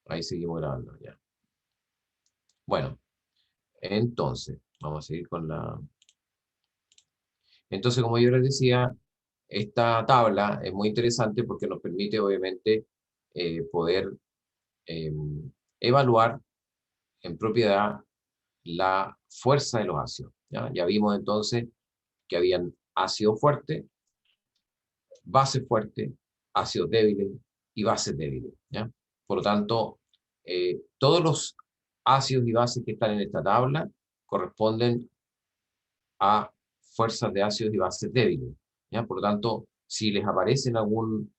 Ahí seguimos grabando ya. Bueno, entonces, vamos a seguir con la... Entonces, como yo les decía, esta tabla es muy interesante porque nos permite, obviamente, poder eh, evaluar en propiedad la fuerza de los ácidos. ¿Ya? Ya vimos entonces que habían ácidos fuertes, bases fuertes, ácidos débiles y bases débiles. ¿Ya? Por lo tanto, todos los ácidos y bases que están en esta tabla corresponden a fuerzas de ácidos y bases débiles. ¿Ya? Por lo tanto, si les aparece en algún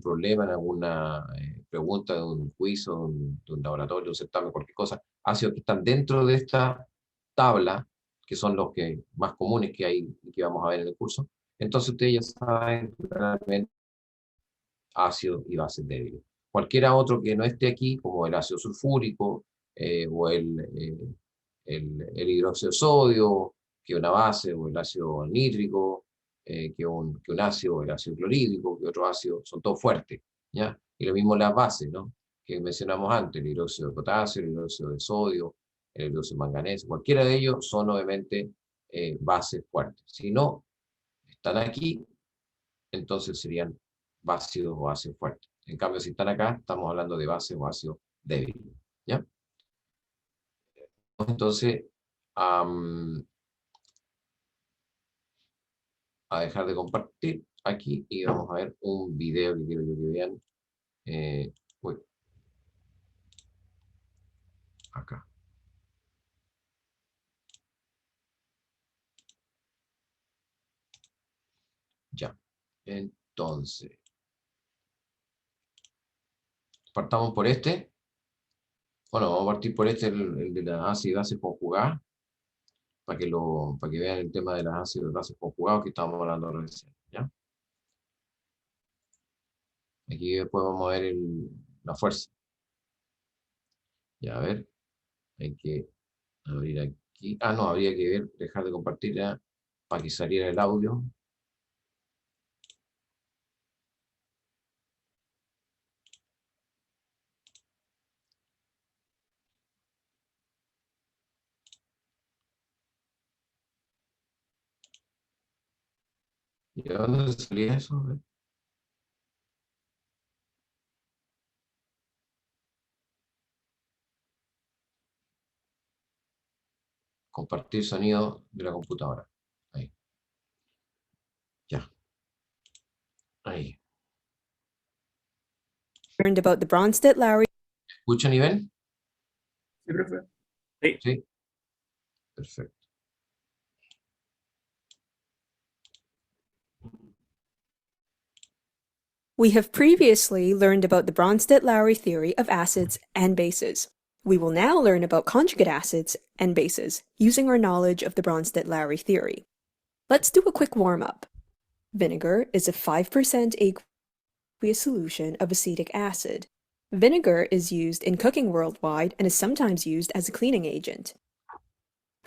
problema, en alguna pregunta de un quiz o de un laboratorio, un certamen, cualquier cosa, ácidos que están dentro de esta tabla, que son los que más comunes que hay y que vamos a ver en el curso, entonces ustedes ya saben realmente ácidos y bases débiles. Cualquiera otro que no esté aquí, como el ácido sulfúrico o el hidróxido de sodio, que una base, o el ácido nítrico, que un ácido, el ácido clorhídrico, que otro ácido, son todos fuertes, ¿ya? Y lo mismo las bases, ¿no? Que mencionamos antes, el hidróxido de potasio, el hidróxido de sodio, el hidróxido de manganeso, cualquiera de ellos son obviamente bases fuertes. Si no están aquí, entonces serían ácidos o ácidos fuertes. En cambio, si están acá, estamos hablando de bases o ácidos débiles, ¿ya? Entonces, um, a dejar de compartir aquí y vamos a ver un video que quiero yo que vean. Eh, uy, acá. Ya. Entonces, partamos por este. Bueno, vamos a partir por este, el de las ácidos y bases conjugadas, para que vean el tema de las ácidos y bases conjugados que estábamos hablando recién. ¿Ya? Aquí después vamos a ver la fuerza. Ya, a ver, hay que abrir aquí. Ah, no, habría que ver, dejar de compartir ya para que saliera el audio. ¿Y de dónde salía eso? Compartir sonido de la computadora. Ahí, ya, ahí. Learned about the Bronsted-Lowry. ¿Escucha nivel? Sí, profe. Sí. Sí, perfecto. We have previously learned about the Bronsted-Lowry theory of acids and bases. We will now learn about conjugate acids and bases using our knowledge of the Bronsted-Lowry theory. Let's do a quick warm-up. Vinegar is a 5% aqueous solution of acetic acid. Vinegar is used in cooking worldwide and is sometimes used as a cleaning agent.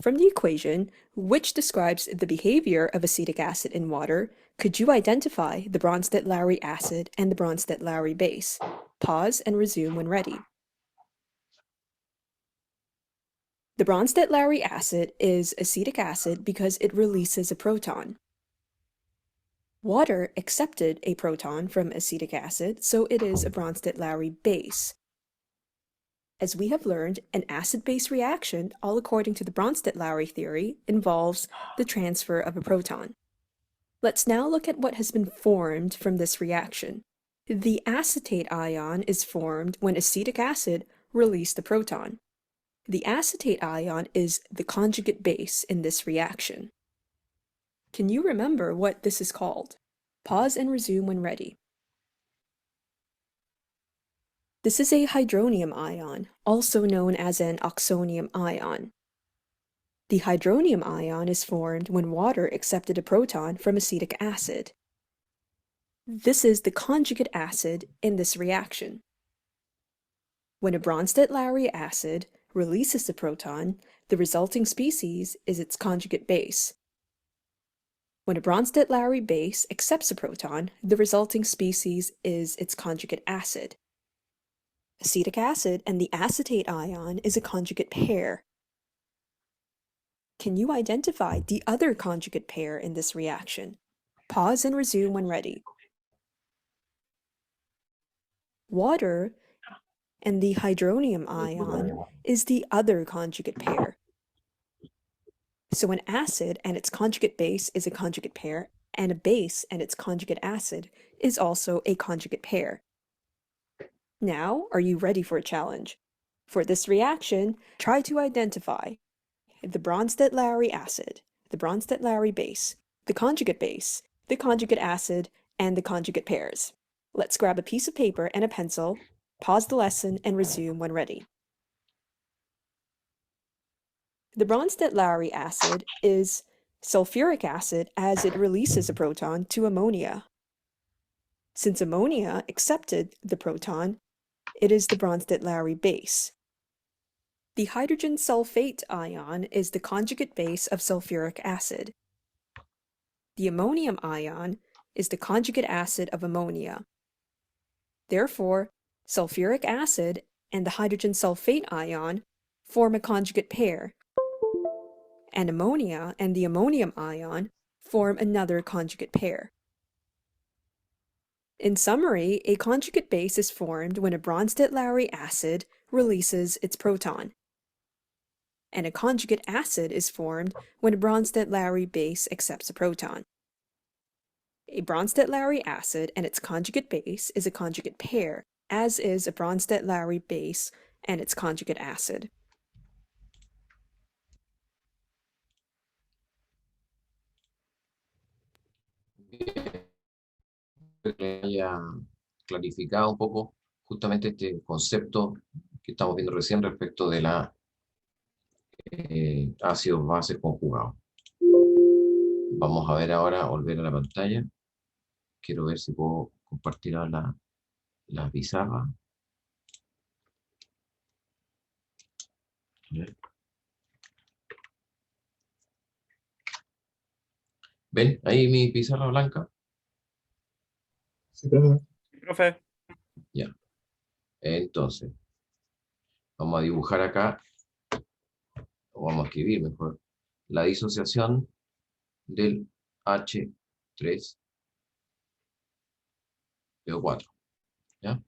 From the equation, which describes the behavior of acetic acid in water, could you identify the Bronsted-Lowry acid and the Bronsted-Lowry base? Pause and resume when ready. The Bronsted-Lowry acid is acetic acid because it releases a proton. Water accepted a proton from acetic acid, so it is a Bronsted-Lowry base. As we have learned, an acid-base reaction, all according to the Bronsted-Lowry theory, involves the transfer of a proton. Let's now look at what has been formed from this reaction. The acetate ion is formed when acetic acid released a proton. The acetate ion is the conjugate base in this reaction. Can you remember what this is called? Pause and resume when ready. This is a hydronium ion, also known as an oxonium ion. The hydronium ion is formed when water accepted a proton from acetic acid. This is the conjugate acid in this reaction. When a Bronsted-Lowry acid releases a proton, the resulting species is its conjugate base. When a Bronsted-Lowry base accepts a proton, the resulting species is its conjugate acid. Acetic acid and the acetate ion is a conjugate pair. Can you identify the other conjugate pair in this reaction? Pause and resume when ready. Water and the hydronium ion is the other conjugate pair. So an acid and its conjugate base is a conjugate pair, and a base and its conjugate acid is also a conjugate pair. Now, are you ready for a challenge? For this reaction, try to identify the Bronsted-Lowry acid, the Bronsted-Lowry base, the conjugate acid, and the conjugate pairs. Let's grab a piece of paper and a pencil, pause the lesson, and resume when ready. The Bronsted-Lowry acid is sulfuric acid as it releases a proton to ammonia. Since ammonia accepted the proton, it is the Bronsted-Lowry base. The hydrogen sulfate ion is the conjugate base of sulfuric acid. The ammonium ion is the conjugate acid of ammonia. Therefore, sulfuric acid and the hydrogen sulfate ion form a conjugate pair, and ammonia and the ammonium ion form another conjugate pair. In summary, a conjugate base is formed when a Bronsted-Lowry acid releases its proton, and a conjugate acid is formed when a Bronsted-Lowry base accepts a proton. A Bronsted-Lowry acid and its conjugate base is a conjugate pair, as is a Bronsted-Lowry base and its conjugate acid. Que haya clarificado un poco justamente este concepto que estamos viendo recién respecto de la ácidos bases conjugados. Vamos a ver ahora, volver a la pantalla. Quiero ver si puedo compartir ahora la pizarra. ¿Ven ahí mi pizarra blanca? Sí, profe. Sí, profe. Ya. Entonces, vamos a dibujar acá, o vamos a escribir mejor, la disociación del H3PO4, ¿ya?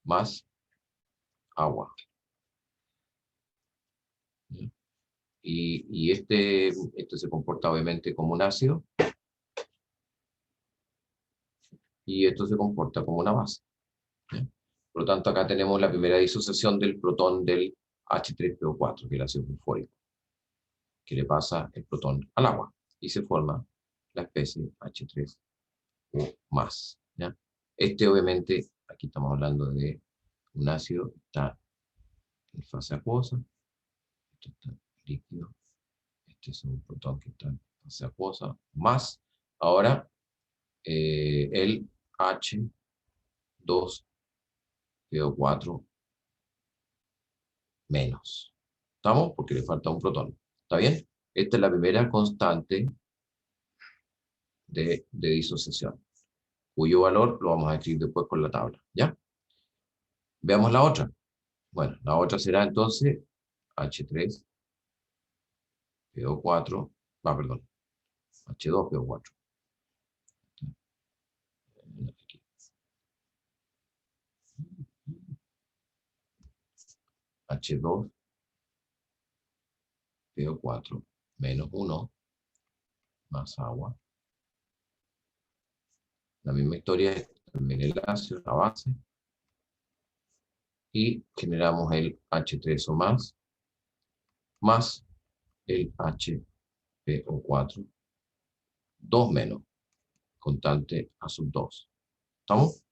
Más agua. ¿Ya? Y este se comporta obviamente como un ácido, y esto se comporta como una base. ¿Ya? Por lo tanto, acá tenemos la primera disociación del protón del H3PO4, que es el ácido fosfórico, que le pasa el protón al agua, y se forma la especie H3O más. ¿Ya? Este obviamente, aquí estamos hablando de un ácido que está en fase acuosa, esto está líquido, este es un protón que está en fase acuosa, más ahora el H2PO4 menos. ¿Estamos? Porque le falta un protón. ¿Está bien? Esta es la primera constante de disociación, cuyo valor lo vamos a escribir después con la tabla. ¿Ya? Veamos la otra. Bueno, la otra será entonces H3PO4, perdón, H2PO4. H2PO4 menos 1 más agua. La misma historia es también el ácido, la base. Y generamos el H3O más el HPO4, 2 menos, constante a sub 2. ¿Estamos?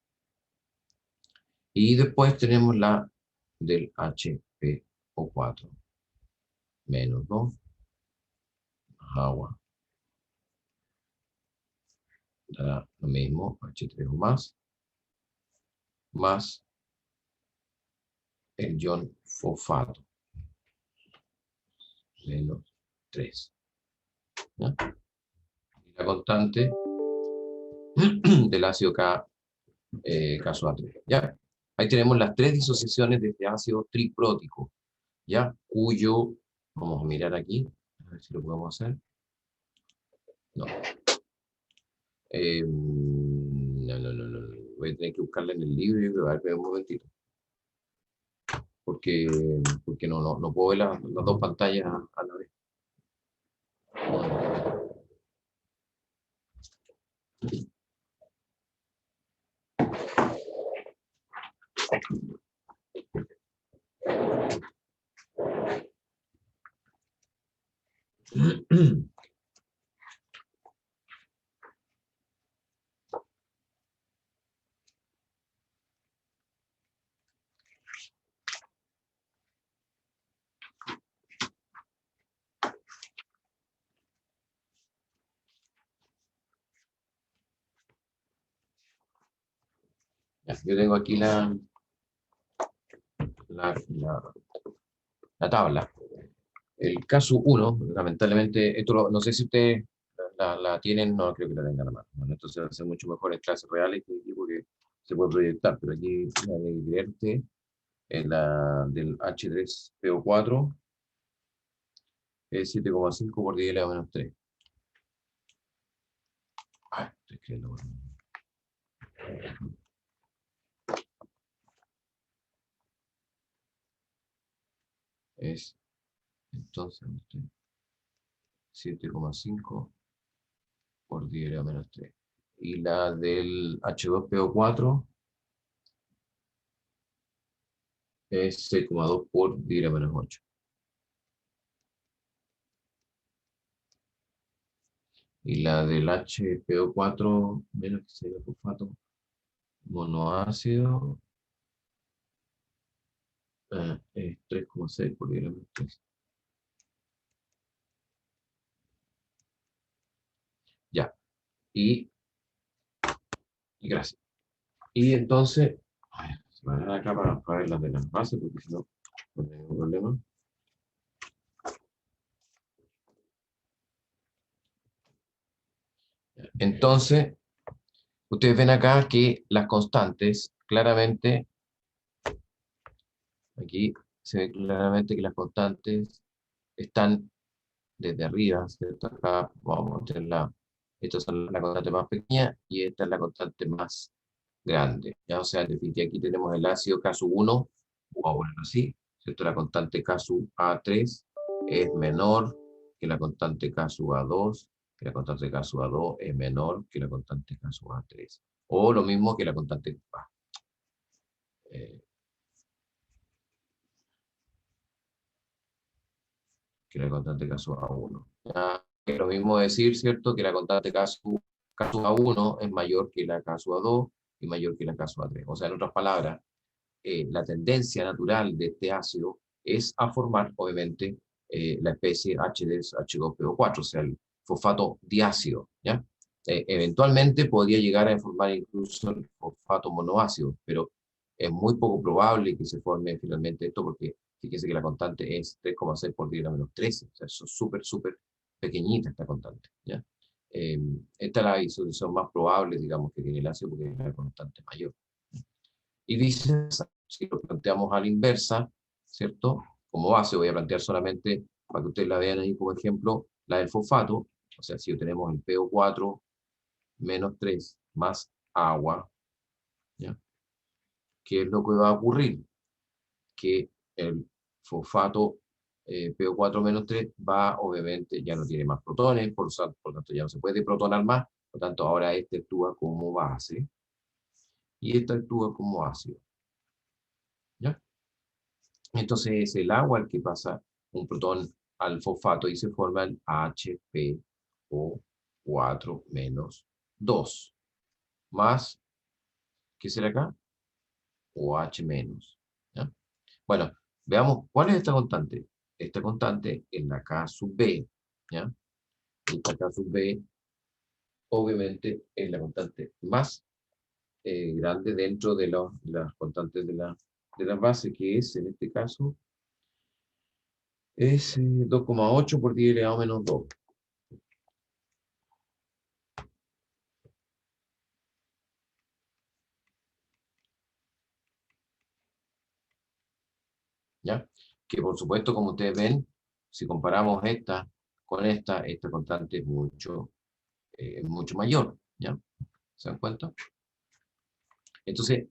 Y después tenemos la del HPO4 menos 2 más agua. Dará lo mismo, H3O más el ion fosfato menos 3. ¿Ya? Y la constante del ácido K, caso A3. ¿Ya? Ahí tenemos las 3 disociaciones de este ácido triprótico, ¿ya? Cuyo, vamos a mirar aquí, a ver si lo podemos hacer. No. No. Voy a tener que buscarla en el libro, pero a ver, un momentito. Porque no puedo ver las dos pantallas a la vez. Ya, yo tengo aquí la tabla. El caso 1, lamentablemente, esto no sé si ustedes la tienen, no creo que la tengan a mano. Bueno, esto se hace mucho mejor en clases reales que aquí porque se puede proyectar, pero aquí la de ingrediente en la del H3PO4 es 7,5 por 10 a la menos 3. Ay, estoy escribiendo mal. Es entonces 7,5 por 10 a la menos 3. Y la del H2PO4 es 6,2 por 10 a la menos 8. Y la del HPO4 menos que sería fosfato monoácido es 3,6 por 10 a la menos 3. Ya. Y gracias. Y entonces, se van a dar acá para ver las de las bases, porque si no, no tengo problema. Entonces, ustedes ven acá que las constantes, claramente, aquí se ve claramente que las constantes están desde arriba, ¿cierto? Acá vamos a tener esta es la constante más pequeña y esta es la constante más grande. ¿Ya? O sea, en definitiva, aquí tenemos el ácido caso 1, o a ponerlo así, ¿cierto? La constante caso A3 es menor que la constante caso A2, que la constante caso A2 es menor que la constante caso A3. O lo mismo que la constante A. Que la constante caso A1. Ya, es lo mismo decir, ¿cierto? Que la constante caso A1 es mayor que la caso A2 y mayor que la caso A3. O sea, en otras palabras, la tendencia natural de este ácido es a formar, obviamente, la especie H2PO4, o sea, el fosfato diácido, ¿ya? Eventualmente podría llegar a formar incluso el fosfato monoácido, pero es muy poco probable que se forme finalmente esto porque fíjense que la constante es 3,6 por 10 a la menos 13, o sea, es súper pequeñita esta constante, ¿ya? Esta es la disolución más probable, digamos, que tiene el ácido porque es la constante mayor. Y viceversa, si lo planteamos a la inversa, ¿cierto? Como base, voy a plantear solamente, para que ustedes la vean ahí como ejemplo, la del fosfato, o sea, si tenemos el PO4 menos 3 más agua, ¿ya? ¿Qué es lo que va a ocurrir? Que el fosfato PO4 menos 3 va, obviamente, ya no tiene más protones, por lo tanto ya no se puede protonar más, por lo tanto ahora este actúa como base y este actúa como ácido, ¿ya? Entonces es el agua el que pasa un protón al fosfato y se forma el HPO4 menos 2. Más, ¿qué será acá? OH menos. ¿Ya? Bueno, veamos, ¿cuál es esta constante? Esta constante es la K sub B. ¿Ya? Esta K sub B, obviamente, es la constante más grande dentro de las constantes de la base, que es, en este caso, es 2,8 por 10 elevado a menos 2. ¿ya? Que por supuesto, como ustedes ven, si comparamos esta con esta constante es mucho mayor, ¿ya? ¿Se dan cuenta? Entonces,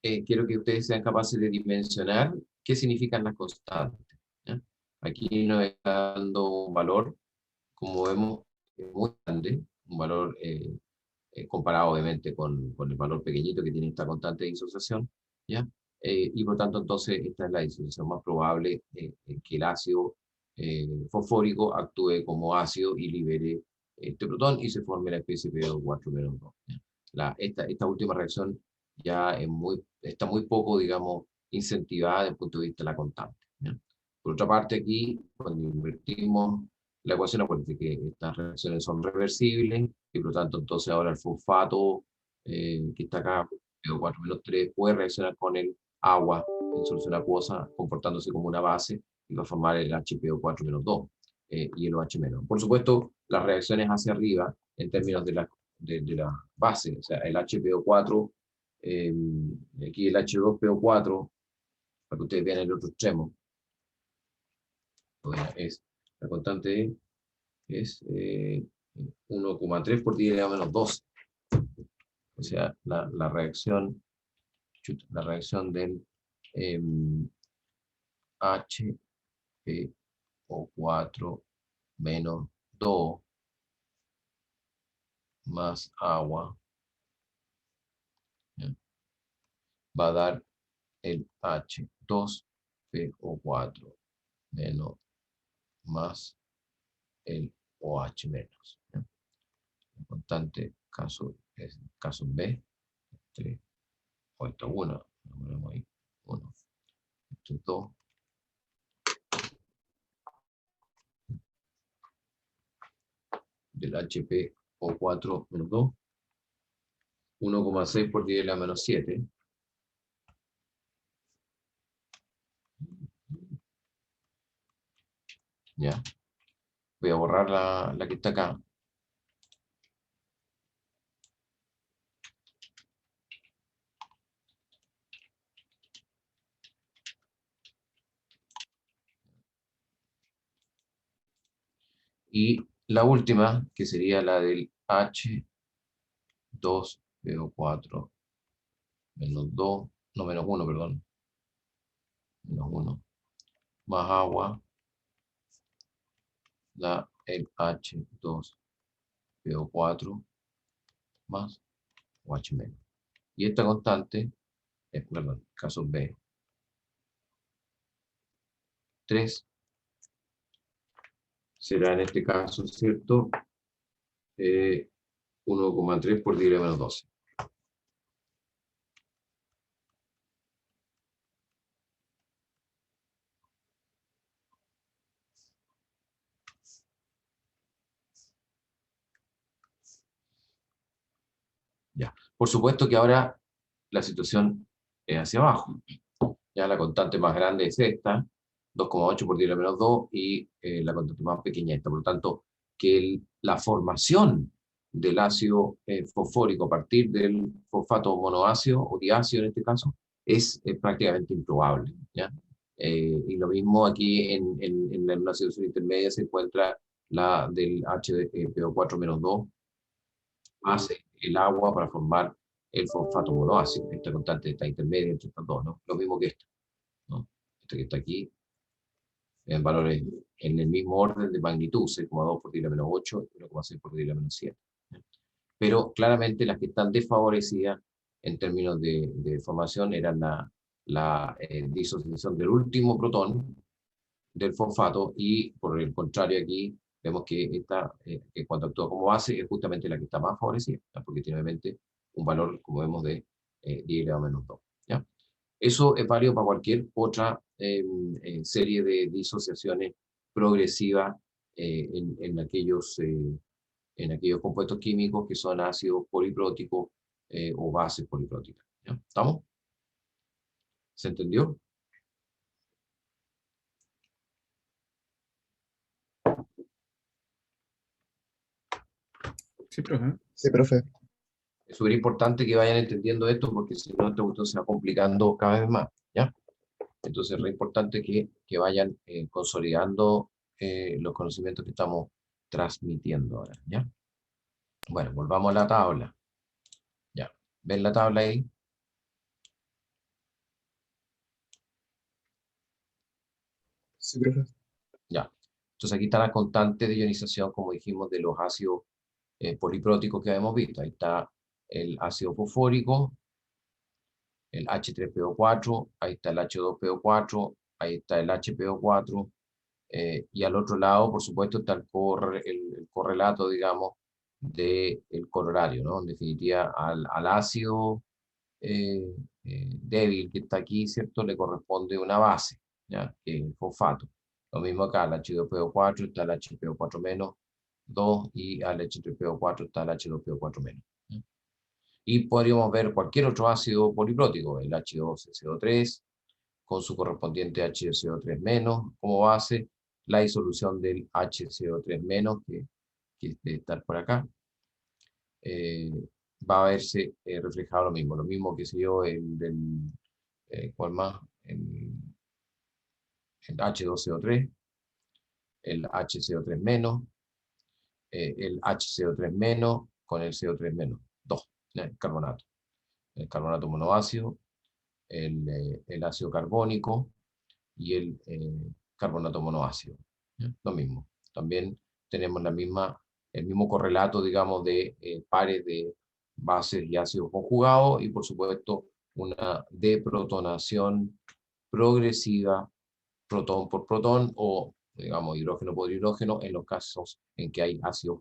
quiero que ustedes sean capaces de dimensionar qué significan las constantes, ¿ya? Aquí nos está dando un valor, como vemos, muy grande, un valor comparado obviamente con el valor pequeñito que tiene esta constante de disociación, ¿ya? Y por tanto, entonces, esta es la disociación más probable, que el ácido fosfórico actúe como ácido y libere este protón y se forme la especie PO4 menos 2. ¿Ya? Esta última reacción ya está muy poco, digamos, incentivada desde el punto de vista de la constante, ¿ya? Por otra parte, aquí, cuando invertimos la ecuación, acuérdense que estas reacciones son reversibles y por lo tanto entonces ahora el fosfato que está acá, PO4-3, puede reaccionar con el agua en solución acuosa comportándose como una base y va a formar el HPO4-2 y el OH-. Por supuesto, las reacciones hacia arriba en términos de la base, o sea, el HPO4, aquí el H2PO4, para que ustedes vean el otro extremo, es la constante es 1,3 por 10 a menos 12. O sea, la reacción del HPO4 menos 2 más agua, ¿ya? Va a dar el H2PO4 menos más el OH menos, ¿ya? La constante caso es caso B, 3, o esto 1, lo ponemos ahí, 1, esto 2, del HPO4 menos 2, 1,6 por 10 a la menos 7, ¿ya? Voy a borrar la que está acá. Y la última, que sería la del H2PO4 menos 2, no, menos 1, perdón. Menos 1. Más agua, el H2PO4 más OH menos. Y esta constante, perdón, caso B, 3, será en este caso, ¿cierto? 1,3 por 10 a la menos 12. Ya. Por supuesto que ahora la situación es hacia abajo. Ya la constante más grande es esta, 2,8 por 10 a la menos 2, y la constante más pequeña esta. Por lo tanto, que la formación del ácido fosfórico a partir del fosfato monoácido o diácido en este caso es prácticamente improbable, ¿ya? Y lo mismo aquí en una situación intermedia se encuentra la del HPO4 menos 2, hace el agua para formar el fosfato monoácido. Esta constante está intermedia entre estas dos, ¿no? Lo mismo que esta, ¿no? Esta que está aquí, en valores en el mismo orden de magnitud, 6,2 por 10 a la menos 8 y 1,6 por 10 a la menos 7. Pero claramente las que están desfavorecidas en términos de formación eran la disociación del último protón del fosfato, y por el contrario aquí vemos que esta, que cuando actúa como base, es justamente la que está más favorecida, ¿ya? Porque tiene obviamente un valor, como vemos, de 10 elevado a menos 2. ¿Ya? Eso es válido para cualquier otra serie de disociaciones progresivas en aquellos compuestos químicos que son ácidos polipróticos o bases polipróticas. ¿Ya? ¿Estamos? ¿Se entendió? Sí, profe. Sí, profe. Es súper importante que vayan entendiendo esto, porque si no, esto se va complicando cada vez más, ¿ya? Entonces es re importante que vayan consolidando los conocimientos que estamos transmitiendo ahora, ¿ya? Bueno, volvamos a la tabla. Ya, ¿ven la tabla ahí? Sí, profe. Ya. Entonces aquí está la constante de ionización, como dijimos, de los ácidos polipróticos que habíamos visto. Ahí está el ácido fosfórico, el H3PO4, ahí está el H2PO4, ahí está el HPO4, y al otro lado, por supuesto, está el correlato, digamos, del colorario, ¿no? En definitiva, al ácido débil que está aquí, ¿cierto? Le corresponde una base, ¿ya? Que es el fosfato. Lo mismo acá, el H2PO4 está el HPO4 menos 2 y al H3PO4 está el H2PO4 menos. ¿Ya? Y podríamos ver cualquier otro ácido poliprótico, el H2CO3, con su correspondiente HCO3 menos como base, la disolución del HCO3 menos, que debe estar por acá, va a verse reflejado lo mismo que se dio ¿cuál más? El H2CO3, el HCO3 menos, el HCO3 menos con el CO3 menos 2, el carbonato monoácido, el ácido carbónico y el carbonato monoácido. ¿Ya? Lo mismo. También tenemos el mismo correlato, digamos, de pares de bases y ácidos conjugados y, por supuesto, una deprotonación progresiva, protón por protón o, digamos, hidrógeno por hidrógeno en los casos en que hay ácidos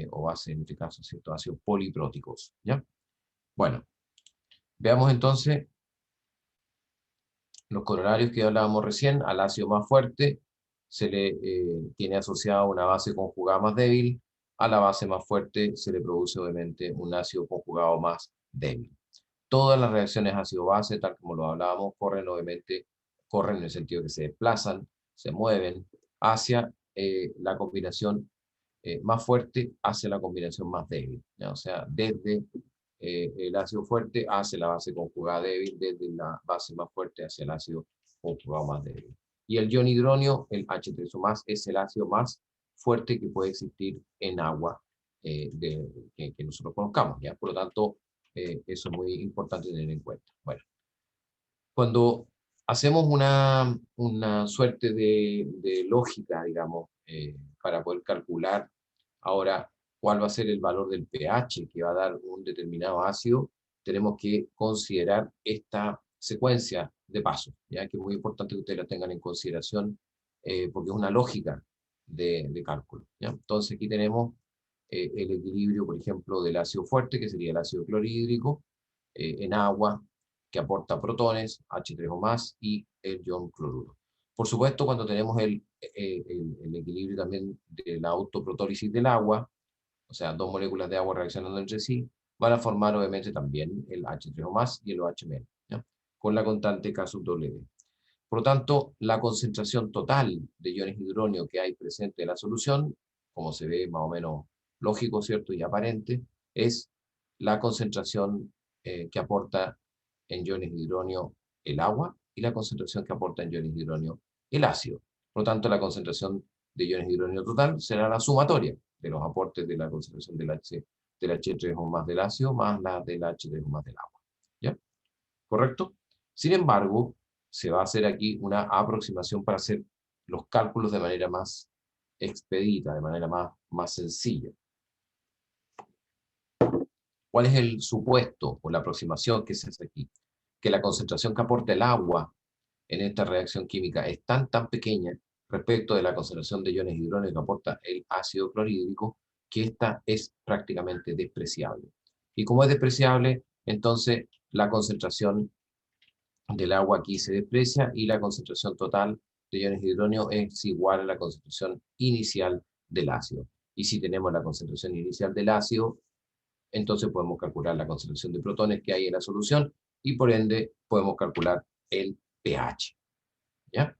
o bases, en este caso, ¿cierto? Ácidos polipróticos. ¿Ya? Bueno, veamos entonces los corolarios que hablábamos recién. Al ácido más fuerte se le tiene asociada una base conjugada más débil, a la base más fuerte se le produce obviamente un ácido conjugado más débil. Todas las reacciones ácido-base, tal como lo hablábamos, corren en el sentido que se desplazan, se mueven hacia la combinación más fuerte hacia la combinación más débil, ¿ya? O sea, desde el ácido fuerte hacia la base conjugada débil, desde la base más fuerte hacia el ácido conjugado más débil. Y el ion hidronio, el H3O+, es el ácido más fuerte que puede existir en agua que nosotros conozcamos, ¿ya? Por lo tanto, eso es muy importante tener en cuenta. Bueno, cuando hacemos una suerte de lógica, digamos, para poder calcular ahora cuál va a ser el valor del pH que va a dar un determinado ácido, tenemos que considerar esta secuencia de pasos, ¿ya? Que es muy importante que ustedes la tengan en consideración porque es una lógica de cálculo, ¿ya? Entonces aquí tenemos el equilibrio, por ejemplo, del ácido fuerte, que sería el ácido clorhídrico, en agua, que aporta protones, H3O+, y el ion cloruro. Por supuesto, cuando tenemos el equilibrio también de la autoprotólisis del agua, o sea, dos moléculas de agua reaccionando entre sí, van a formar obviamente también el H3O+ y el OH-, ¿ya? Con la constante K sub W. Por lo tanto, la concentración total de iones hidronio que hay presente en la solución, como se ve más o menos lógico, ¿cierto? Y aparente, es la concentración que aporta en iones de hidronio el agua y la concentración que aporta en iones de hidronio el ácido. Por lo tanto, la concentración de iones de hidronio total será la sumatoria de los aportes de la concentración del H3O+ del ácido más la del H3O+ del agua. ¿Ya? ¿Correcto? Sin embargo, se va a hacer aquí una aproximación para hacer los cálculos de manera más expedita, de manera más sencilla. ¿Cuál es el supuesto o la aproximación que se hace aquí? Que la concentración que aporta el agua en esta reacción química es tan pequeña respecto de la concentración de iones de hidrógeno que aporta el ácido clorhídrico, que esta es prácticamente despreciable. Y como es despreciable, entonces la concentración del agua aquí se desprecia y la concentración total de iones de hidrógeno es igual a la concentración inicial del ácido. Y si tenemos la concentración inicial del ácido, entonces podemos calcular la concentración de protones que hay en la solución y por ende podemos calcular el pH. ¿Ya?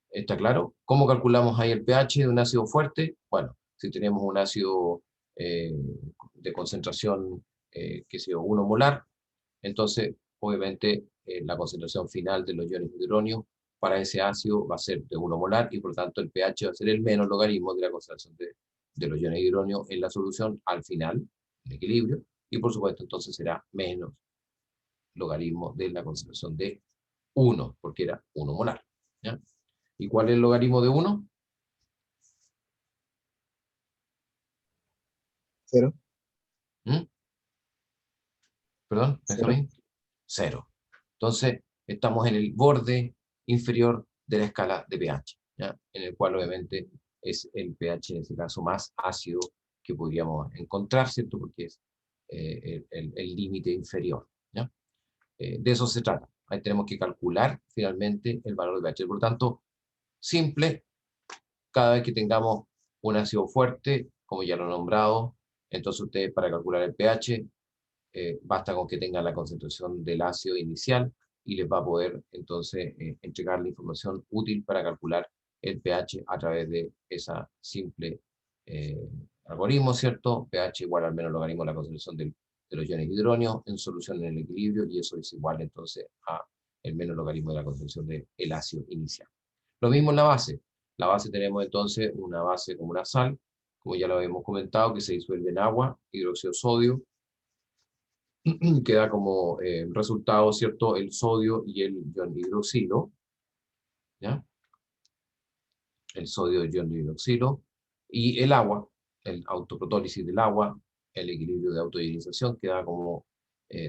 ¿Está claro? ¿Cómo calculamos ahí el pH de un ácido fuerte? Bueno, si tenemos un ácido de concentración, que sea 1 molar, entonces obviamente la concentración final de los iones hidronio para ese ácido va a ser de 1 molar y por lo tanto el pH va a ser el menos logaritmo de la concentración de los iones hidronio en la solución al final, en equilibrio, y por supuesto entonces será menos logaritmo de la concentración de 1, porque era 1 molar. ¿Ya? ¿Y cuál es el logaritmo de 1? 0. ¿Mm? ¿Perdón, 0. Benjamín? 0. Entonces, estamos en el borde inferior de la escala de pH, ¿ya? En el cual obviamente es el pH en este caso más ácido que podríamos encontrar, ¿cierto? Porque es el límite inferior, ¿ya? De eso se trata. Ahí tenemos que calcular finalmente el valor de pH. Por lo tanto, simple, cada vez que tengamos un ácido fuerte, como ya lo he nombrado, entonces ustedes para calcular el pH, basta con que tengan la concentración del ácido inicial y les va a poder entonces entregar la información útil para calcular el pH a través de esa simple algoritmo, ¿cierto? pH igual al menos logaritmo de la concentración de los iones hidronio en solución en el equilibrio, y eso es igual entonces a el menos logaritmo de la concentración del ácido inicial. Lo mismo en la base. La base tenemos entonces una base como una sal, como ya lo habíamos comentado, que se disuelve en agua, hidróxido de sodio, que da como resultado, ¿cierto?, el sodio y el ion hidroxilo, ¿ya? El sodio y el ion hidroxilo, y el agua, el autoprotólisis del agua, el equilibrio de autoionización, que da como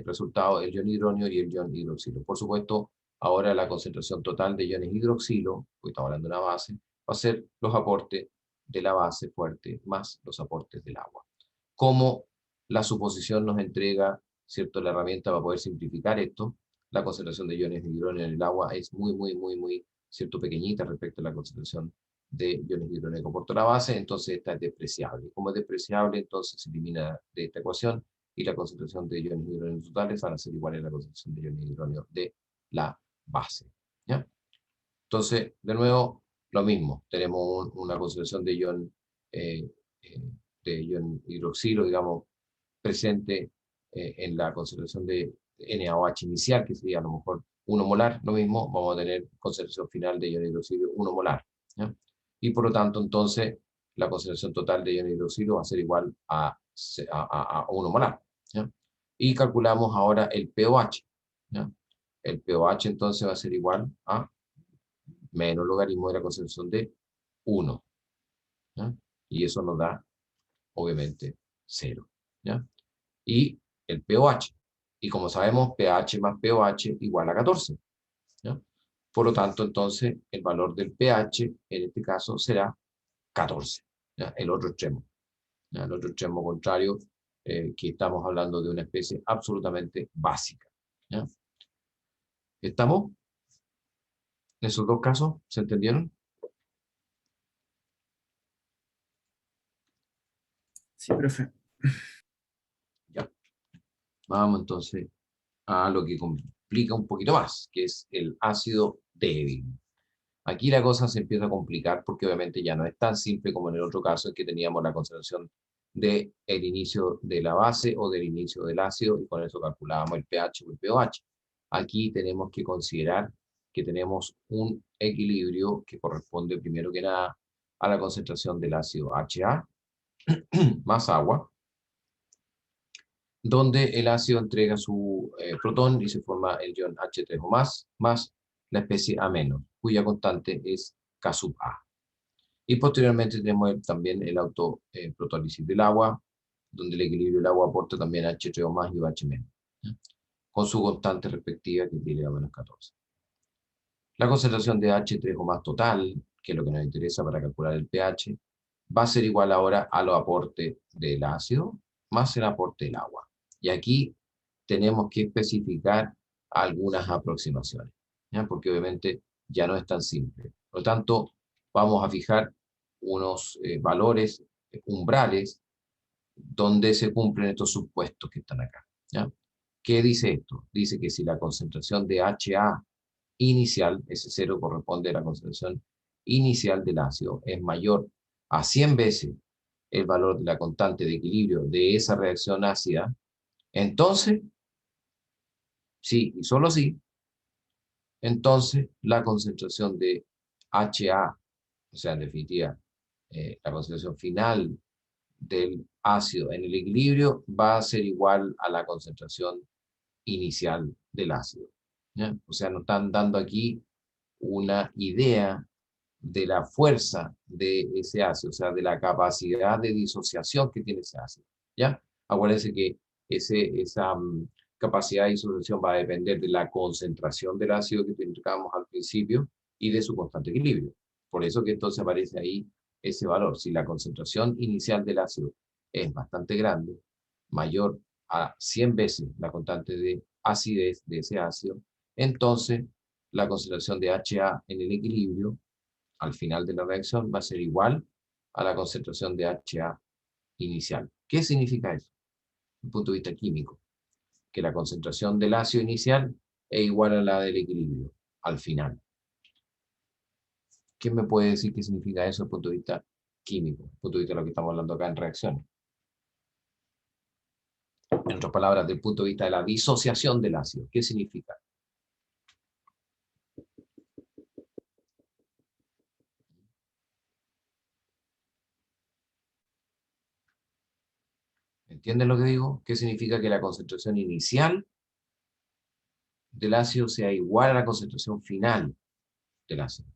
resultado el ion hidronio y el ion hidroxilo. Por supuesto, ahora la concentración total de iones hidroxilo, porque estamos hablando de una base, va a ser los aportes de la base fuerte más los aportes del agua. Como la suposición nos entrega, ¿cierto?, la herramienta para poder simplificar esto, la concentración de iones de hidrógeno en el agua es muy, ¿cierto?, pequeñita respecto a la concentración de iones de hidrógeno que comporta la base, entonces esta es despreciable. Como es despreciable, entonces se elimina de esta ecuación y la concentración de iones de hidrógeno totales van a ser iguales a la concentración de iones de hidrógeno de la base. ¿Ya? Entonces, de nuevo, lo mismo. Tenemos una concentración de ion hidroxilo, digamos, presente en la concentración de NaOH inicial, que sería a lo mejor 1 molar, lo mismo, vamos a tener concentración final de ion hidroxilo 1 molar. ¿Ya? Y por lo tanto, entonces, la concentración total de ion hidroxilo va a ser igual a 1 molar. ¿Ya? Y calculamos ahora el pOH. ¿Ya? El pOH entonces va a ser igual a menos logaritmo de la concentración de 1. ¿Ya? Y eso nos da, obviamente, 0. ¿Ya? Y el pOH. Y como sabemos, pH más pOH igual a 14. ¿Ya? Por lo tanto, entonces, el valor del pH, en este caso, será 14. ¿Ya? El otro extremo. ¿Ya? El otro extremo contrario, que estamos hablando de una especie absolutamente básica. ¿Ya? ¿Estamos? ¿En esos dos casos? ¿Se entendieron? Sí, profe. Ya. Vamos entonces a lo que complica un poquito más, que es el ácido débil. Aquí la cosa se empieza a complicar porque obviamente ya no es tan simple como en el otro caso en que teníamos la concentración del inicio de la base o del inicio del ácido y con eso calculábamos el pH o el pOH. Aquí tenemos que considerar que tenemos un equilibrio que corresponde primero que nada a la concentración del ácido HA más agua, donde el ácido entrega su protón y se forma el ion H3 o más la especie A-, cuya constante es K sub A. Y posteriormente tenemos también el autoprotólisis del agua, donde el equilibrio del agua aporta también H3 o más y OH-, con su constante respectiva que tiene a menos 14. La concentración de H3 o más total, que es lo que nos interesa para calcular el pH, va a ser igual ahora a los aportes del ácido más el aporte del agua. Y aquí tenemos que especificar algunas aproximaciones, ¿ya? Porque obviamente ya no es tan simple. Por lo tanto, vamos a fijar unos valores umbrales donde se cumplen estos supuestos que están acá. ¿Ya? ¿Qué dice esto? Dice que si la concentración de HA inicial, ese 0 corresponde a la concentración inicial del ácido, es mayor a 100 veces el valor de la constante de equilibrio de esa reacción ácida, entonces, sí y solo sí, entonces la concentración de HA, o sea, en definitiva, la concentración final del ácido en el equilibrio va a ser igual a la concentración inicial del ácido. ¿Ya? O sea, nos están dando aquí una idea de la fuerza de ese ácido, o sea, de la capacidad de disociación que tiene ese ácido. ¿Ya? Acuérdense que esa capacidad de disociación va a depender de la concentración del ácido que indicábamos al principio y de su constante equilibrio. Por eso que entonces aparece ahí ese valor. Si la concentración inicial del ácido es bastante grande, mayor a 100 veces la constante de acidez de ese ácido, entonces la concentración de HA en el equilibrio al final de la reacción va a ser igual a la concentración de HA inicial. ¿Qué significa eso? Desde el punto de vista químico, que la concentración del ácido inicial es igual a la del equilibrio al final. ¿Quién me puede decir qué significa eso desde el punto de vista químico, desde el punto de vista de lo que estamos hablando acá en reacciones? En otras palabras, desde el punto de vista de la disociación del ácido, ¿qué significa? ¿Entienden lo que digo? ¿Qué significa que la concentración inicial del ácido sea igual a la concentración final del ácido?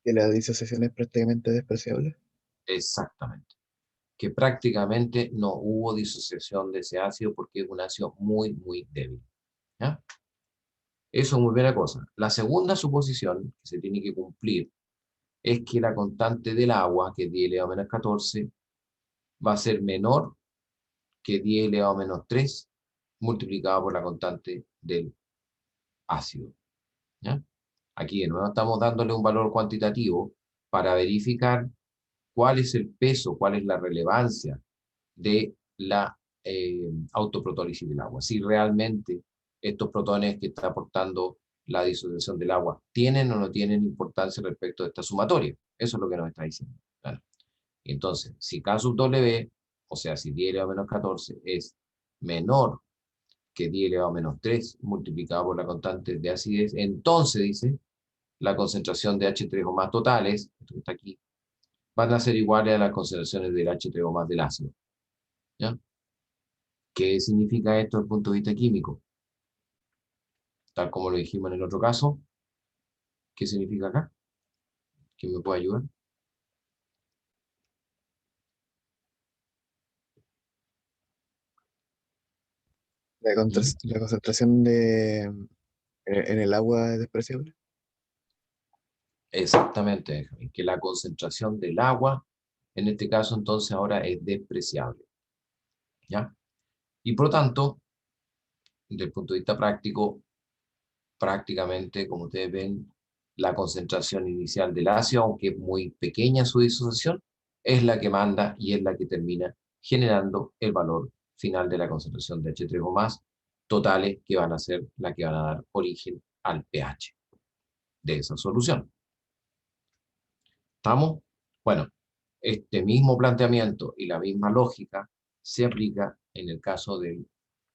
Que la disociación es prácticamente despreciable. Exactamente. Que prácticamente no hubo disociación de ese ácido porque es un ácido muy, muy débil. ¿Ya? Eso es muy buena cosa. La segunda suposición que se tiene que cumplir es que la constante del agua, que es 10 elevado a menos 14, va a ser menor que 10 elevado a menos 3 multiplicado por la constante del ácido. ¿Ya? Aquí de nuevo estamos dándole un valor cuantitativo para verificar cuál es el peso, cuál es la relevancia de la autoprotólisis del agua. Si realmente estos protones que está aportando la disociación del agua tienen o no tienen importancia respecto de esta sumatoria. Eso es lo que nos está diciendo. ¿Vale? Entonces, si K sub W, o sea, si 10 elevado a menos 14 es menor que 10 elevado a menos 3 multiplicado por la constante de acidez, entonces dice, la concentración de H3 o más totales, esto que está aquí, van a ser iguales a las concentraciones del H3 o más del ácido. ¿Ya? ¿Qué significa esto desde el punto de vista químico? Tal como lo dijimos en el otro caso, ¿qué significa acá? ¿Quién me puede ayudar? ¿Mm? La concentración en el agua es despreciable. Exactamente, Benjamín, que la concentración del agua, en este caso entonces ahora es despreciable. ¿Ya? Y por lo tanto, desde el punto de vista práctico, prácticamente, como ustedes ven, la concentración inicial del ácido, aunque es muy pequeña su disociación, es la que manda y es la que termina generando el valor final de la concentración de H3 o más totales que van a ser las que van a dar origen al pH de esa solución. ¿Estamos? Bueno, este mismo planteamiento y la misma lógica se aplica en el caso del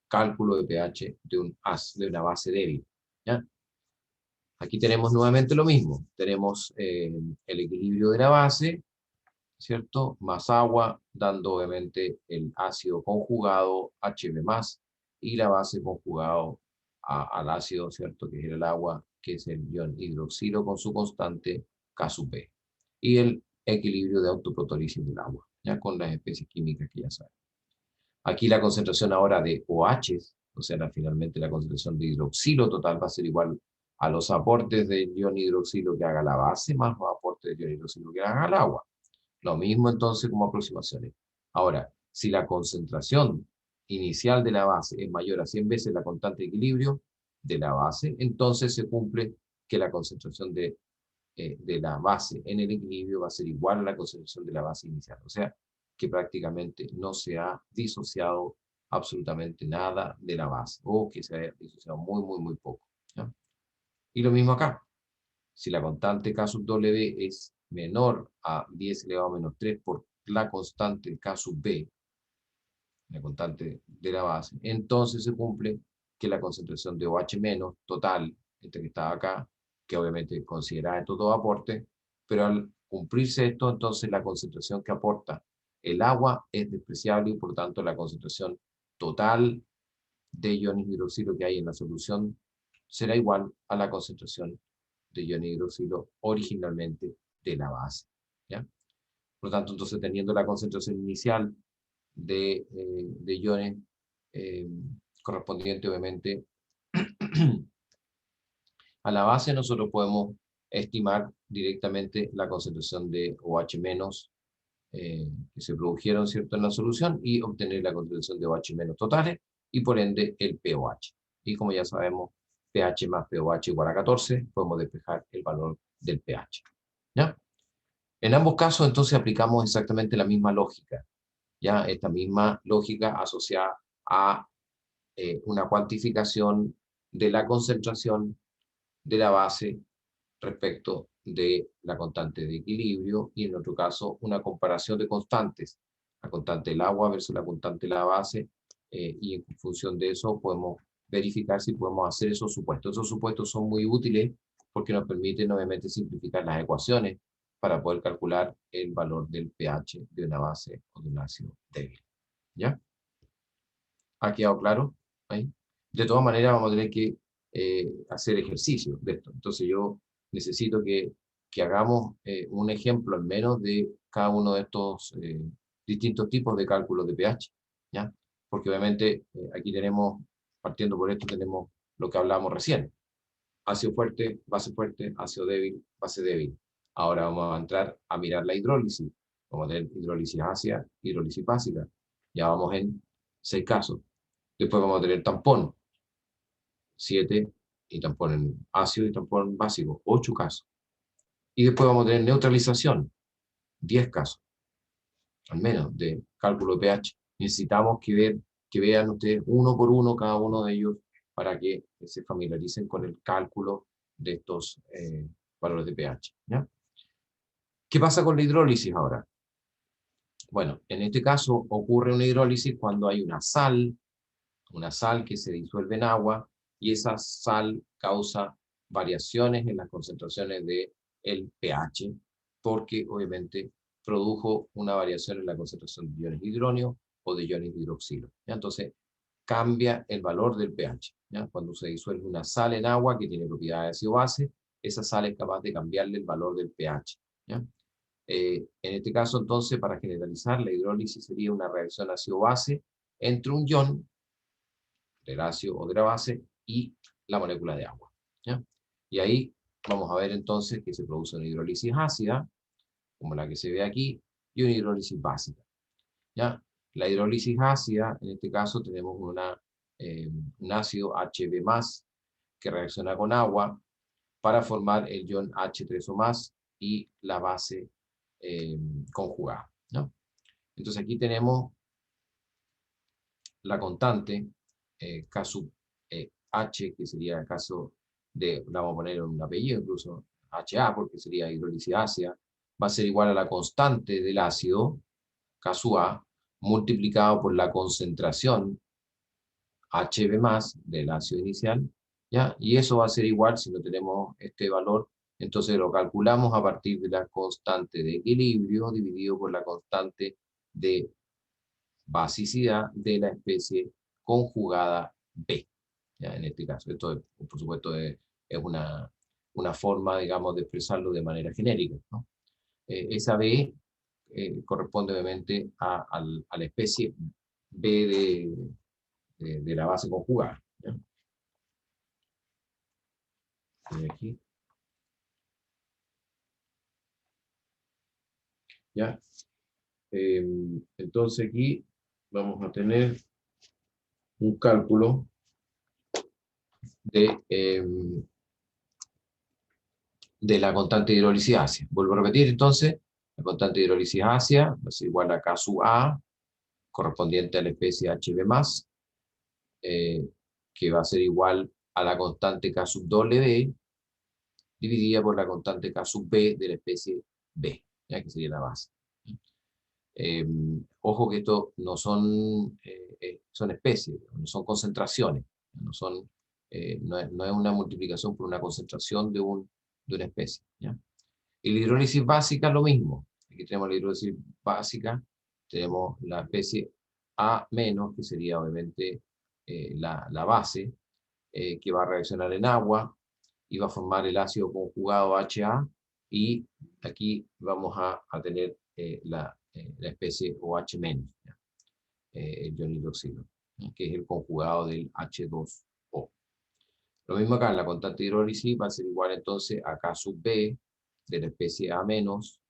cálculo de pH de una base débil. ¿Ya? Aquí tenemos nuevamente lo mismo. Tenemos el equilibrio de la base, ¿cierto? Más agua, dando obviamente el ácido conjugado HB+, y la base conjugado al ácido, ¿cierto? Que es el agua, que es el ion hidroxilo con su constante K sub B. Y el equilibrio de autoprotólisis del agua, ya con las especies químicas que ya saben. Aquí la concentración ahora de OH, o sea, finalmente la concentración de hidroxilo total va a ser igual a los aportes de ion hidroxilo que haga la base más los aportes de ion hidroxilo que haga el agua. Lo mismo entonces como aproximaciones. Ahora, si la concentración inicial de la base es mayor a 100 veces la constante de equilibrio de la base, entonces se cumple que la concentración de la base en el equilibrio va a ser igual a la concentración de la base inicial. O sea, que prácticamente no se ha disociado absolutamente nada de la base, o que se ha disociado muy, muy, muy poco. ¿Ya? Y lo mismo acá. Si la constante K sub W es menor a 10 elevado a menos 3 por la constante K sub B, la constante de la base, entonces se cumple que la concentración de OH menos total, este que estaba acá, que obviamente considera estos dos aportes, pero al cumplirse esto, entonces la concentración que aporta el agua es despreciable y por tanto la concentración total de iones hidroxilo que hay en la solución será igual a la concentración de iones hidroxilo originalmente de la base. ¿Ya? Por lo tanto, entonces teniendo la concentración inicial de iones eh, correspondiente obviamente a la base, nosotros podemos estimar directamente la concentración de OH menos que se produjeron, ¿cierto?, en la solución y obtener la concentración de OH menos totales y por ende el pOH. Y como ya sabemos, pH más pOH igual a 14, podemos despejar el valor del pH. ¿Ya? En ambos casos, entonces, aplicamos exactamente la misma lógica. ¿Ya? Esta misma lógica asociada a una cuantificación de la concentración de la base respecto de la constante de equilibrio y en otro caso una comparación de constantes, la constante del agua versus la constante de la base y en función de eso podemos verificar si podemos hacer esos supuestos. Esos supuestos son muy útiles porque nos permiten obviamente simplificar las ecuaciones para poder calcular el valor del pH de una base o de un ácido débil. ¿Ya? ¿Ha quedado claro? ¿Ahí? De todas maneras vamos a tener que hacer ejercicio de esto. Entonces yo necesito que hagamos un ejemplo al menos de cada uno de estos distintos tipos de cálculos de pH. ¿Ya? Porque obviamente aquí tenemos, partiendo por esto, tenemos lo que hablábamos recién. Ácido fuerte, ácido débil, base débil. Ahora vamos a entrar a mirar la hidrólisis. Vamos a tener hidrólisis ácida, hidrólisis básica. Ya vamos en 6 casos. Después vamos a tener tampón, 7, y tampón en ácido y tampón básico, 8 casos. Y después vamos a tener neutralización, 10 casos, al menos, de cálculo de pH. Necesitamos que vean ustedes uno por uno cada uno de ellos para que se familiaricen con el cálculo de estos valores de pH. ¿Ya? ¿Qué pasa con la hidrólisis ahora? Bueno, en este caso ocurre una hidrólisis cuando hay una sal que se disuelve en agua y esa sal causa variaciones en las concentraciones del pH porque obviamente produjo una variación en la concentración de iones hidróneo o de iones hidroxilo. ¿Ya? Entonces cambia el valor del pH. ¿Ya? Cuando se disuelve una sal en agua que tiene propiedades de ácido-base, esa sal es capaz de cambiarle el valor del pH. ¿Ya? En este caso, entonces, para generalizar, la hidrólisis sería una reacción ácido-base entre un ion del ácido o de la base y la molécula de agua. ¿Ya? Y ahí vamos a ver entonces que se produce una hidrólisis ácida, como la que se ve aquí, y una hidrólisis básica. ¿Ya? La hidrólisis ácida, en este caso tenemos un ácido Hb+, que reacciona con agua para formar el ion H3O+, y la base conjugada. ¿No? Entonces aquí tenemos la constante K sub H, que sería el caso de, vamos a poner un apellido incluso, HA, porque sería hidrólisis ácida, va a ser igual a la constante del ácido, K sub A, multiplicado por la concentración Hb+ del ácido inicial, ¿ya? Y eso va a ser igual, si no tenemos este valor, entonces lo calculamos a partir de la constante de equilibrio dividido por la constante de basicidad de la especie conjugada B. ¿Ya? En este caso, esto por supuesto es una forma, digamos, de expresarlo de manera genérica, ¿no? Esa B corresponde obviamente a la especie B de la base conjugada. ¿Ya? Aquí. ¿Ya? Entonces aquí vamos a tener un cálculo de la constante de hidrólisis ácida. Vuelvo a repetir entonces, la constante de hidrólisis ácida va a ser igual a K sub A, correspondiente a la especie Hb+, que va a ser igual a la constante K sub W, dividida por la constante K sub B de la especie B, ¿ya? Que sería la base. Ojo que esto no son son especies, no son concentraciones, no es una multiplicación por una concentración de una especie, ¿ya? Y la hidrólisis básica lo mismo. Aquí tenemos la hidrólisis básica, tenemos la especie A menos, que sería obviamente la base, que va a reaccionar en agua y va a formar el ácido conjugado HA, y aquí vamos a tener la especie OH menos, el ion hidroxilo, que es el conjugado del H2O. Lo mismo acá, la constante de hidrólisis va a ser igual entonces a K sub B de la especie A menos,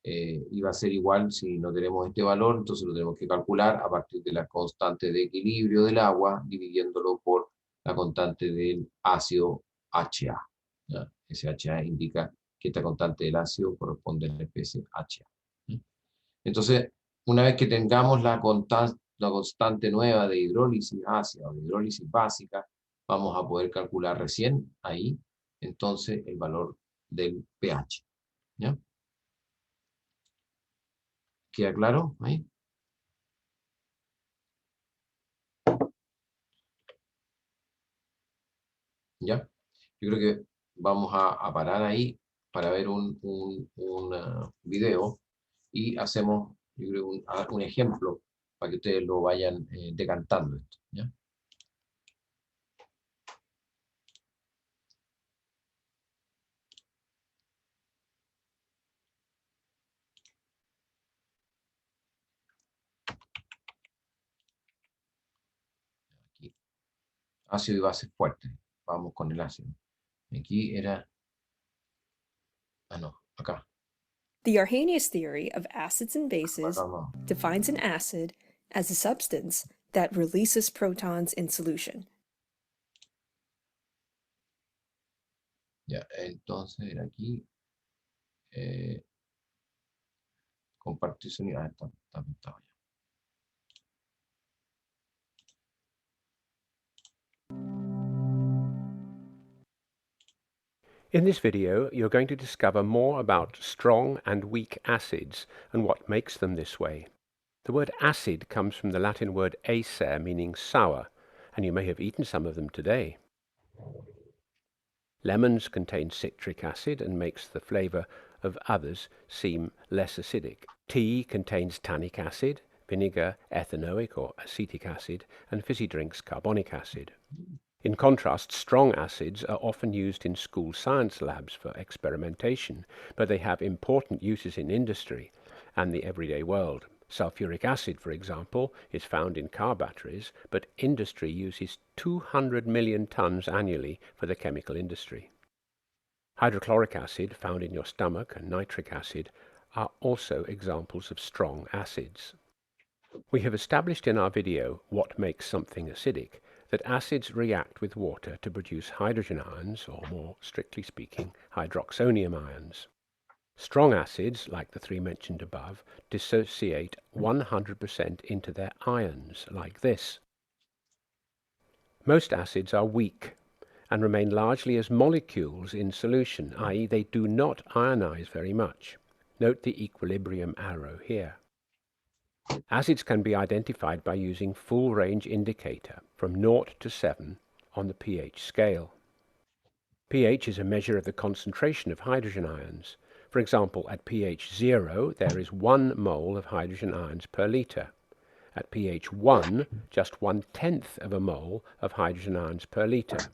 y va a ser igual, si no tenemos este valor, entonces lo tenemos que calcular a partir de la constante de equilibrio del agua, dividiéndolo por la constante del ácido HA. ¿Ya? Ese HA indica que esta constante del ácido corresponde a la especie HA. ¿Ya? Entonces, una vez que tengamos la constante nueva de hidrólisis ácida o de hidrólisis básica, vamos a poder calcular recién ahí, entonces, el valor del pH. ¿Ya? ¿Queda claro ahí? ¿Ya? Yo creo que vamos a parar ahí para ver un video y hacemos, yo creo, un ejemplo para que ustedes lo vayan decantando esto, ¿ya? Aquí. Ácido y base fuerte. Vamos con el ácido. Aquí era... Ah, no, acá. The Arrhenius theory of acids and bases Acá no. defines an acid as a substance that releases protons in solution. Ya, entonces era aquí. Compartir sonido. Ah, está pintado ya. In this video, you're going to discover more about strong and weak acids and what makes them this way. The word acid comes from the Latin word acer, meaning sour, and you may have eaten some of them today. Lemons contain citric acid and makes the flavour of others seem less acidic. Tea contains tannic acid, vinegar ethanoic or acetic acid, and fizzy drinks carbonic acid. In contrast, strong acids are often used in school science labs for experimentation, but they have important uses in industry and the everyday world. Sulfuric acid, for example, is found in car batteries, but industry uses 200 million tons annually for the chemical industry. Hydrochloric acid, found in your stomach, and nitric acid are also examples of strong acids. We have established in our video what makes something acidic, that acids react with water to produce hydrogen ions, or more strictly speaking, hydroxonium ions. Strong acids, like the three mentioned above, dissociate 100% into their ions, like this. Most acids are weak and remain largely as molecules in solution, i.e. they do not ionize very much. Note the equilibrium arrow here. Acids can be identified by using full range indicator from 0 to 7 on the pH scale. pH is a measure of the concentration of hydrogen ions. For example, at pH 0 there is 1 mole of hydrogen ions per litre. At pH 1, just 1/10 of a mole of hydrogen ions per litre.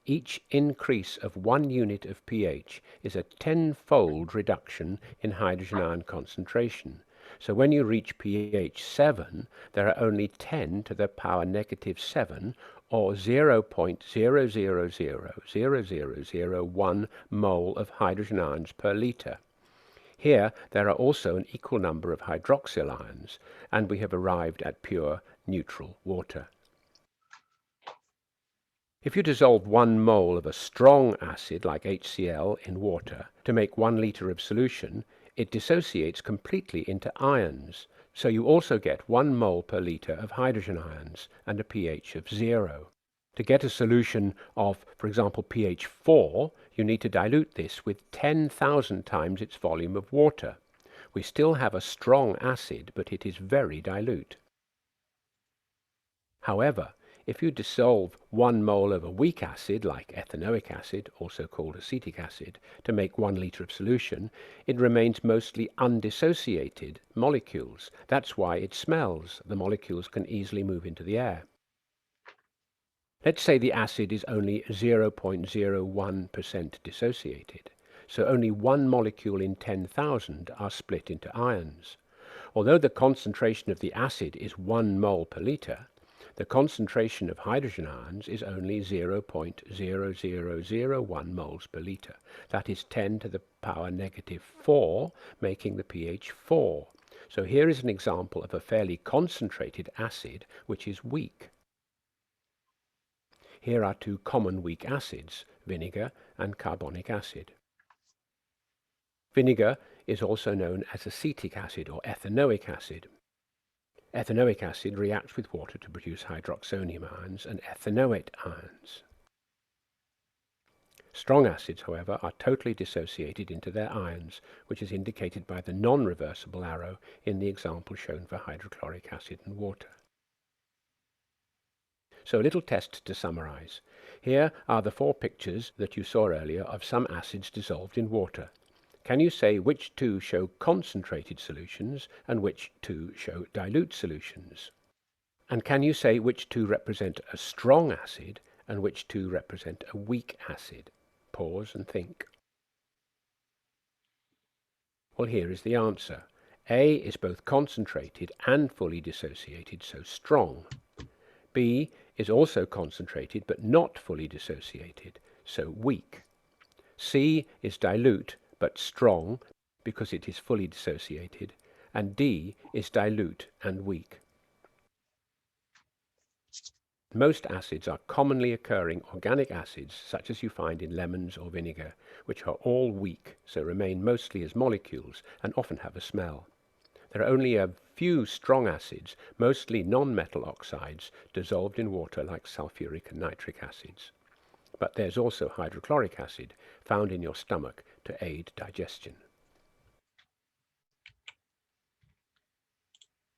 Each increase of 1 unit of pH is a 10-fold reduction in hydrogen ion concentration. So when you reach pH 7, there are only 10 to the power negative 7, or 0.0000001 mole of hydrogen ions per litre. Here there are also an equal number of hydroxyl ions, and we have arrived at pure neutral water. If you dissolve 1 mole of a strong acid like HCl in water to make 1 litre of solution, it dissociates completely into ions, so you also get 1 mole per litre of hydrogen ions and a pH of 0. To get a solution of, for example, pH 4, you need to dilute this with 10,000 times its volume of water. We still have a strong acid, but it is very dilute. However, if you dissolve 1 mole of a weak acid, like ethanoic acid, also called acetic acid, to make 1 liter of solution, it remains mostly undissociated molecules. That's why it smells. The molecules can easily move into the air. Let's say the acid is only 0.01% dissociated, so only 1 molecule in 10,000 are split into ions. Although the concentration of the acid is 1 mole per liter, the concentration of hydrogen ions is only 0.0001 moles per liter. That is 10 to the power negative 4, making the pH 4. So here is an example of a fairly concentrated acid which is weak. Here are 2 common weak acids, vinegar and carbonic acid. Vinegar is also known as acetic acid or ethanoic acid. Ethanoic acid reacts with water to produce hydroxonium ions and ethanoate ions. Strong acids, however, are totally dissociated into their ions, which is indicated by the non-reversible arrow in the example shown for hydrochloric acid and water. So a little test to summarize. Here are the 4 pictures that you saw earlier of some acids dissolved in water. Can you say which 2 show concentrated solutions and which 2 show dilute solutions? And can you say which 2 represent a strong acid and which 2 represent a weak acid? Pause and think. Well, here is the answer. A is both concentrated and fully dissociated, so strong. B is also concentrated but not fully dissociated, so weak. C is dilute but strong because it is fully dissociated, and D is dilute and weak. Most acids are commonly occurring organic acids such as you find in lemons or vinegar, which are all weak, so remain mostly as molecules and often have a smell. There are only a few strong acids, mostly non-metal oxides, dissolved in water like sulfuric and nitric acids. But there's also hydrochloric acid found in your stomach to aid digestion.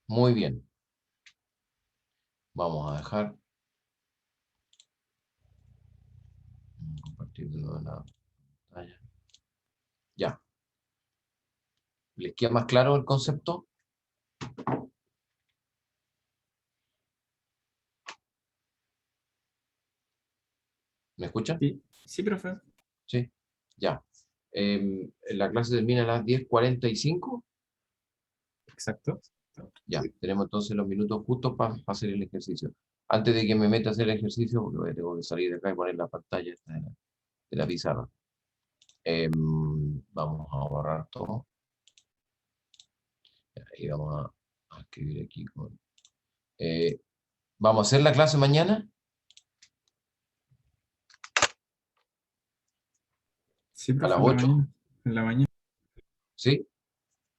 Muy bien. Vamos a dejar compartir de nuevo la pantalla. Ya. ¿Les queda más claro el concepto? ¿Me escuchan? Sí, sí, profe. Sí. Ya. La clase termina a las 10:45. Exacto. Ya, tenemos entonces los minutos justos para hacer el ejercicio. Antes de que me meta a hacer el ejercicio, porque tengo que salir de acá y poner la pantalla esta de la pizarra. Vamos a borrar todo. Y vamos a escribir aquí. ¿Vamos a hacer la clase mañana? Sí, profe, A las en la 8. mañana. En la mañana. ¿Sí?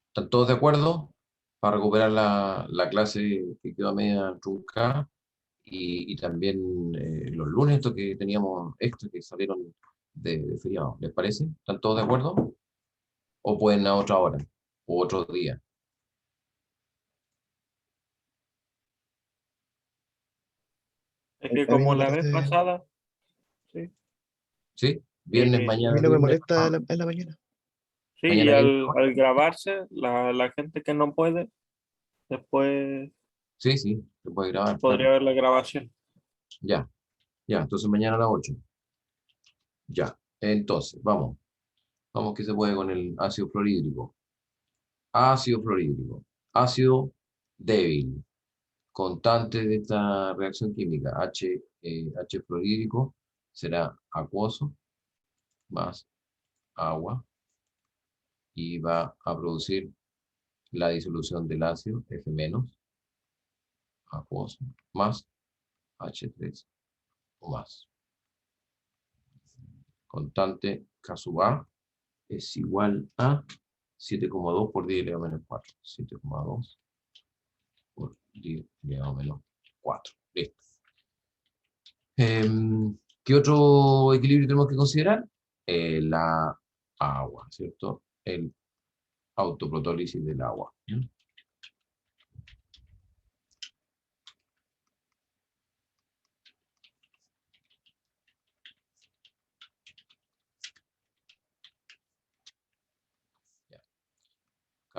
¿Están todos de acuerdo? Para recuperar la clase que quedó a media truncada. Y también los lunes, estos que teníamos extra que salieron de feriado. ¿Les parece? ¿Están todos de acuerdo? ¿O pueden a otra hora? ¿O otro día? Es que A mí como no me la vez parece- pasada, sí, ¿Sí? Viernes, a A mañana. mí no me viernes. molesta en la mañana. sí, Mañana y bien. al grabarse, la gente que no puede, después Sí, sí, se puede grabar. podría Claro. ver la grabación. Ya, ya, entonces mañana a las 8. Ya, entonces, vamos. Vamos que se puede con el ácido fluorhídrico. Ácido fluorhídrico. Ácido débil. Constante de esta reacción química. H fluorhídrico será acuoso más agua y va a producir la disolución del ácido F- acuoso más H3 o más. Constante K sub A es igual a 7,2 por 10 elevado a menos 4. 7,2 por 10 elevado a menos 4. Listo. ¿Qué otro equilibrio tenemos que considerar? La agua, ¿cierto? El autoprotólisis del agua.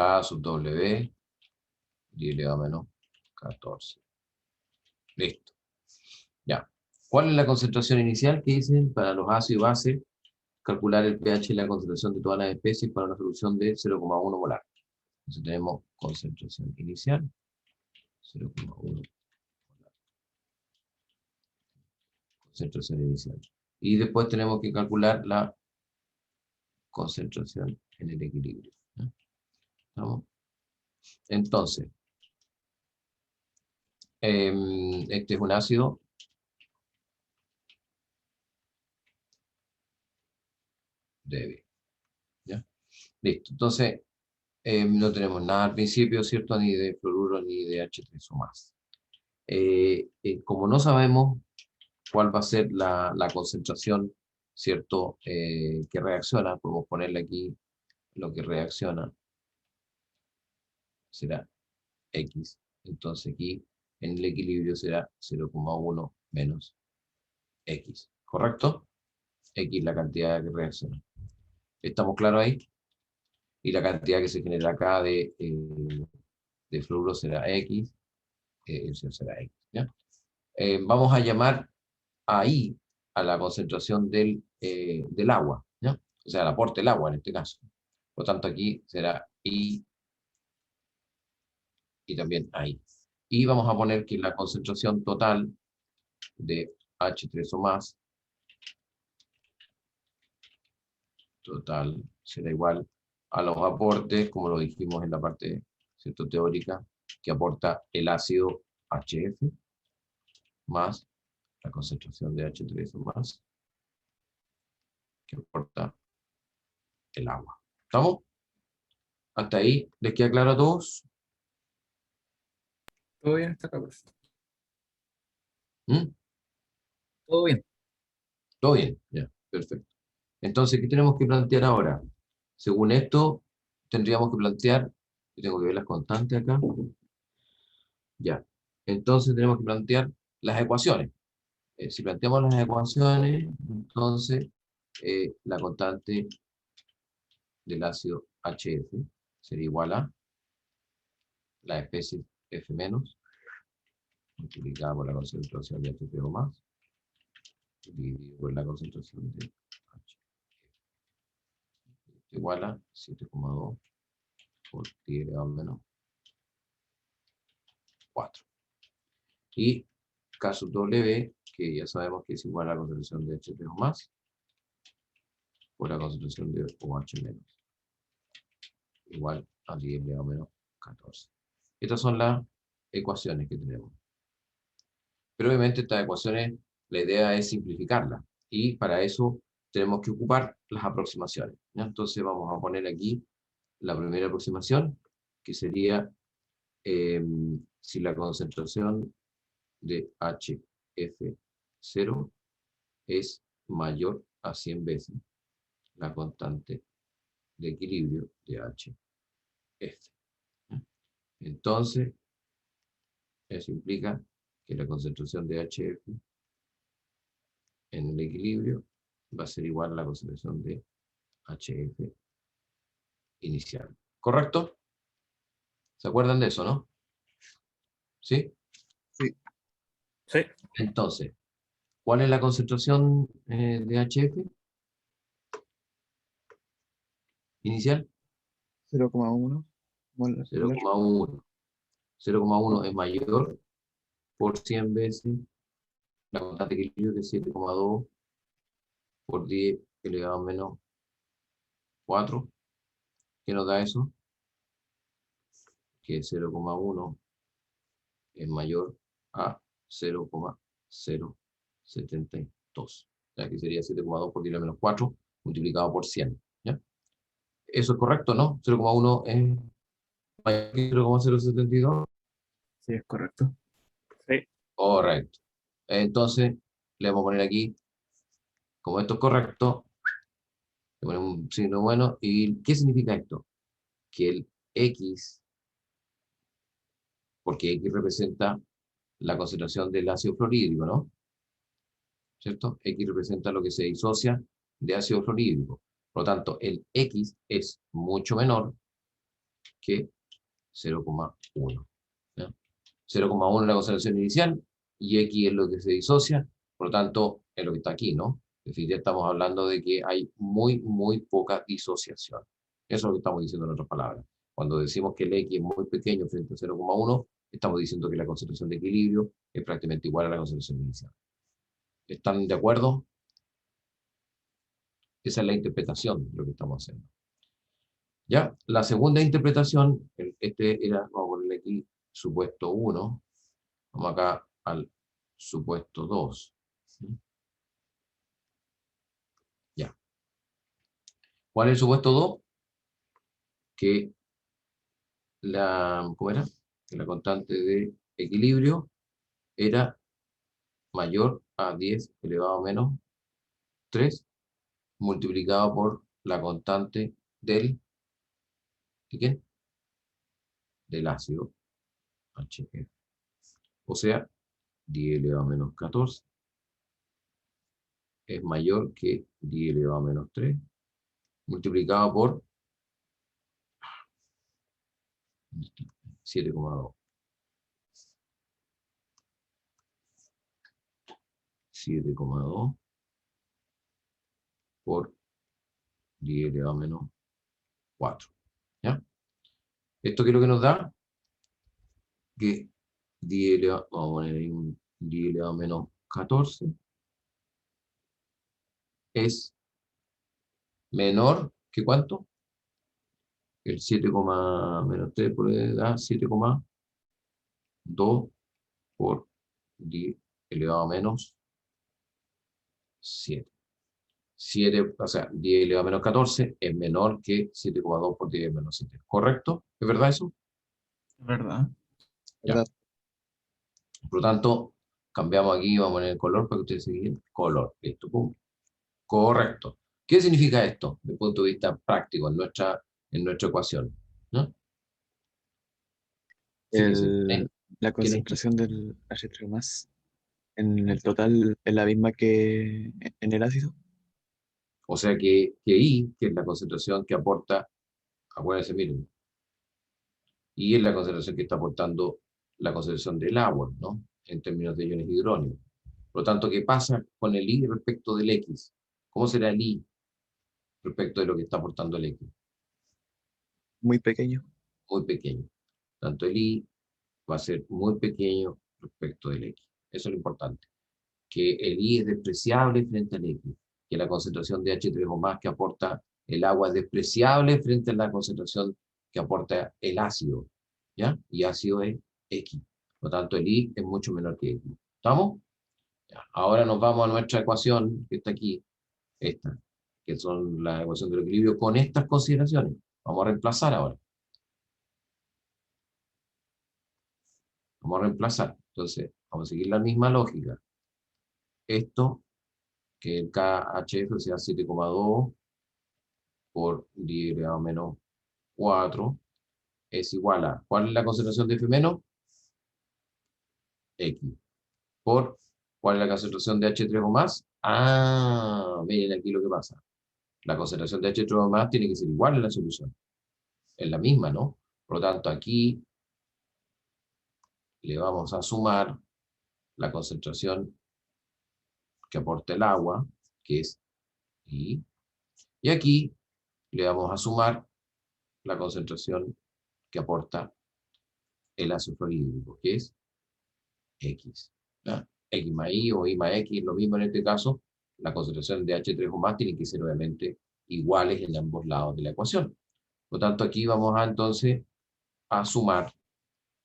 K sub W, 10 elevado a menos 14. Listo. Ya. ¿Cuál es la concentración inicial que dicen para los ácidos y bases? Calcular el pH y la concentración de todas las especies para una solución de 0,1 molar. Entonces tenemos concentración inicial, 0,1 concentración inicial. Y después tenemos que calcular la concentración en el equilibrio. ¿Estamos? Entonces, este es un ácido. Débil. ¿Ya? Listo. Entonces, no tenemos nada al principio, ¿cierto? Ni de fluoruro ni de H3 o más. Como no sabemos cuál va a ser la concentración, ¿cierto? Que reacciona, podemos ponerle aquí lo que reacciona. Será X. Entonces aquí en el equilibrio será 0,1 menos X. ¿Correcto? X la cantidad que reacciona. ¿Estamos claros ahí? Y la cantidad que se genera acá de fluoruro será X. Eso será X. ¿Ya? Vamos a llamar ahí a la concentración del agua. ¿Ya? O sea, el aporte del agua en este caso. Por lo tanto, aquí será I y también ahí. Y vamos a poner que la concentración total de H3 o más total será igual a los aportes, como lo dijimos en la parte, ¿cierto?, teórica, que aporta el ácido HF más la concentración de H3 o más que aporta el agua. ¿Estamos? ¿Hasta ahí les queda claro a todos? Todo bien hasta acá, profe. ¿Mm? Todo bien. ¿Todo bien? Ya, perfecto. Entonces, ¿qué tenemos que plantear ahora? Según esto, tendríamos que plantear, yo tengo que ver las constantes acá, ya. Entonces tenemos que plantear las ecuaciones. Si planteamos las ecuaciones, entonces la constante del ácido HF sería igual a la especie F menos, multiplicada por la concentración de HF o más, dividido por la concentración de HF. Igual a 7,2 por 10 elevado a menos 4. Y K sub W, que ya sabemos que es igual a la concentración de HF o más, por la concentración de OH menos, igual a 10 elevado a menos 14. Estas son las ecuaciones que tenemos. Pero obviamente estas ecuaciones, la idea es simplificarlas. Y para eso tenemos que ocupar las aproximaciones, ¿ya? Entonces vamos a poner aquí la primera aproximación, que sería si la concentración de HF0 es mayor a 100 veces la constante de equilibrio de HF. Entonces, eso implica que la concentración de HF en el equilibrio va a ser igual a la concentración de HF inicial. ¿Correcto? ¿Se acuerdan de eso, no? ¿Sí? Sí. Sí. Entonces, ¿cuál es la concentración de HF inicial? 0,1 molar. 0,1. 0,1 es mayor por 100 veces la constante de equilibrio, que es 7,2 por 10 elevado a menos 4. ¿Qué nos da eso? Que 0,1 es mayor a 0,072. O sea, que sería 7,2 por 10 a la menos 4 multiplicado por 100. ¿Ya? Eso es correcto, ¿no? 0,1 es mayor que 0,072. Sí, es correcto. Sí. Correcto. Entonces, le vamos a poner aquí, como esto es correcto, le ponemos un signo bueno. ¿Y qué significa esto? Que el X, porque X representa la concentración del ácido fluorhídrico, ¿no? ¿Cierto? X representa lo que se disocia de ácido fluorhídrico. Por lo tanto, el X es mucho menor que 0,1. 0,1 es la concentración inicial y X es lo que se disocia, por lo tanto, es lo que está aquí, ¿no? En definitiva, estamos hablando de que hay muy poca disociación. Eso es lo que estamos diciendo en otras palabras. Cuando decimos que el X es muy pequeño frente a 0,1, estamos diciendo que la concentración de equilibrio es prácticamente igual a la concentración inicial. ¿Están de acuerdo? Esa es la interpretación de lo que estamos haciendo. ¿Ya? La segunda interpretación, este era, vamos a ponerle aquí, supuesto 1. Vamos acá al supuesto 2. Ya. ¿Cuál es el supuesto 2? Que ¿cómo era? Que la constante de equilibrio era mayor a 10 elevado a menos 3 multiplicado por la constante ¿de qué? Del ácido HF. O sea, 10 elevado a menos 14 es mayor que 10 elevado a menos 3 multiplicado por 7,2. 7,2 por 10 elevado a menos 4. ¿Ya? ¿Esto qué es lo que nos da? Que 10 elevado, vamos a poner ahí un 10 elevado a menos 14 es menor que ¿cuánto? El 7, menos 3 por da 7,2 por 10 elevado a menos 7. 7, o sea, 10 elevado a menos 14 es menor que 7,2 por 10 menos 7. ¿Correcto? ¿Es verdad eso? ¿Verdad? Ya. ¿Verdad? Por lo tanto, cambiamos aquí, vamos a poner el color para que ustedes se guíen. Color. Listo, pum. Correcto. ¿Qué significa esto desde el punto de vista práctico en nuestra ecuación? ¿No? Fíjense. La ¿Quién es? concentración del H3 más en el total es la misma que en el ácido. O sea que I, que es la concentración que aporta, acuérdense, miren, I es la concentración que está aportando la concentración del agua, ¿no? En términos de iones de hidrógeno. Por lo tanto, ¿qué pasa con el I respecto del X? ¿Cómo será el I respecto de lo que está aportando el X? Muy pequeño. Muy pequeño. Tanto el I va a ser muy pequeño respecto del X. Eso es lo importante. Que el I es despreciable frente al X. Que la concentración de H3 o más que aporta el agua es despreciable frente a la concentración que aporta el ácido. ¿Ya? Y ácido es X. Por lo tanto, el I es mucho menor que X. ¿Estamos? Ya. Ahora nos vamos a nuestra ecuación, que está aquí, esta, que son la ecuación del equilibrio con estas consideraciones. Vamos a reemplazar ahora. Vamos a reemplazar. Entonces, vamos a seguir la misma lógica. Esto, que el KHF sea 7,2 por 10 elevado a menos 4, es igual a, ¿cuál es la concentración de F menos? X. Por, ¿cuál es la concentración de H3 o más? Ah, miren aquí lo que pasa. La concentración de H3 o más tiene que ser igual en la solución. Es la misma, ¿no? Por lo tanto, aquí le vamos a sumar la concentración que aporta el agua, que es I, y aquí le vamos a sumar la concentración que aporta el ácido fluorhídrico, que es X. ¿Ya? X más I o I más X, lo mismo en este caso, la concentración de H3 o más tienen que ser obviamente iguales en ambos lados de la ecuación. Por lo tanto, aquí vamos a entonces a sumar,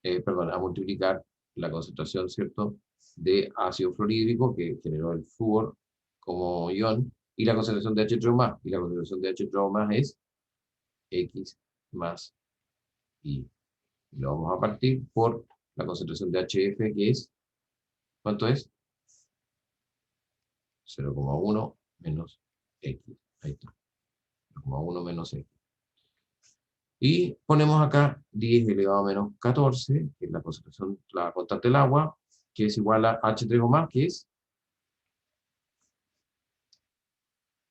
a multiplicar la concentración, ¿cierto?, de ácido fluorhídrico que generó el flúor como ion, y la concentración de H3 más, y la concentración de H3 más es X más I. Lo vamos a partir por la concentración de HF, que es, ¿cuánto es? 0,1 menos X. Ahí está. 0,1 menos X. Y ponemos acá 10 elevado a menos 14, que es la concentración, la constante del agua, que es igual a H3 o más, que es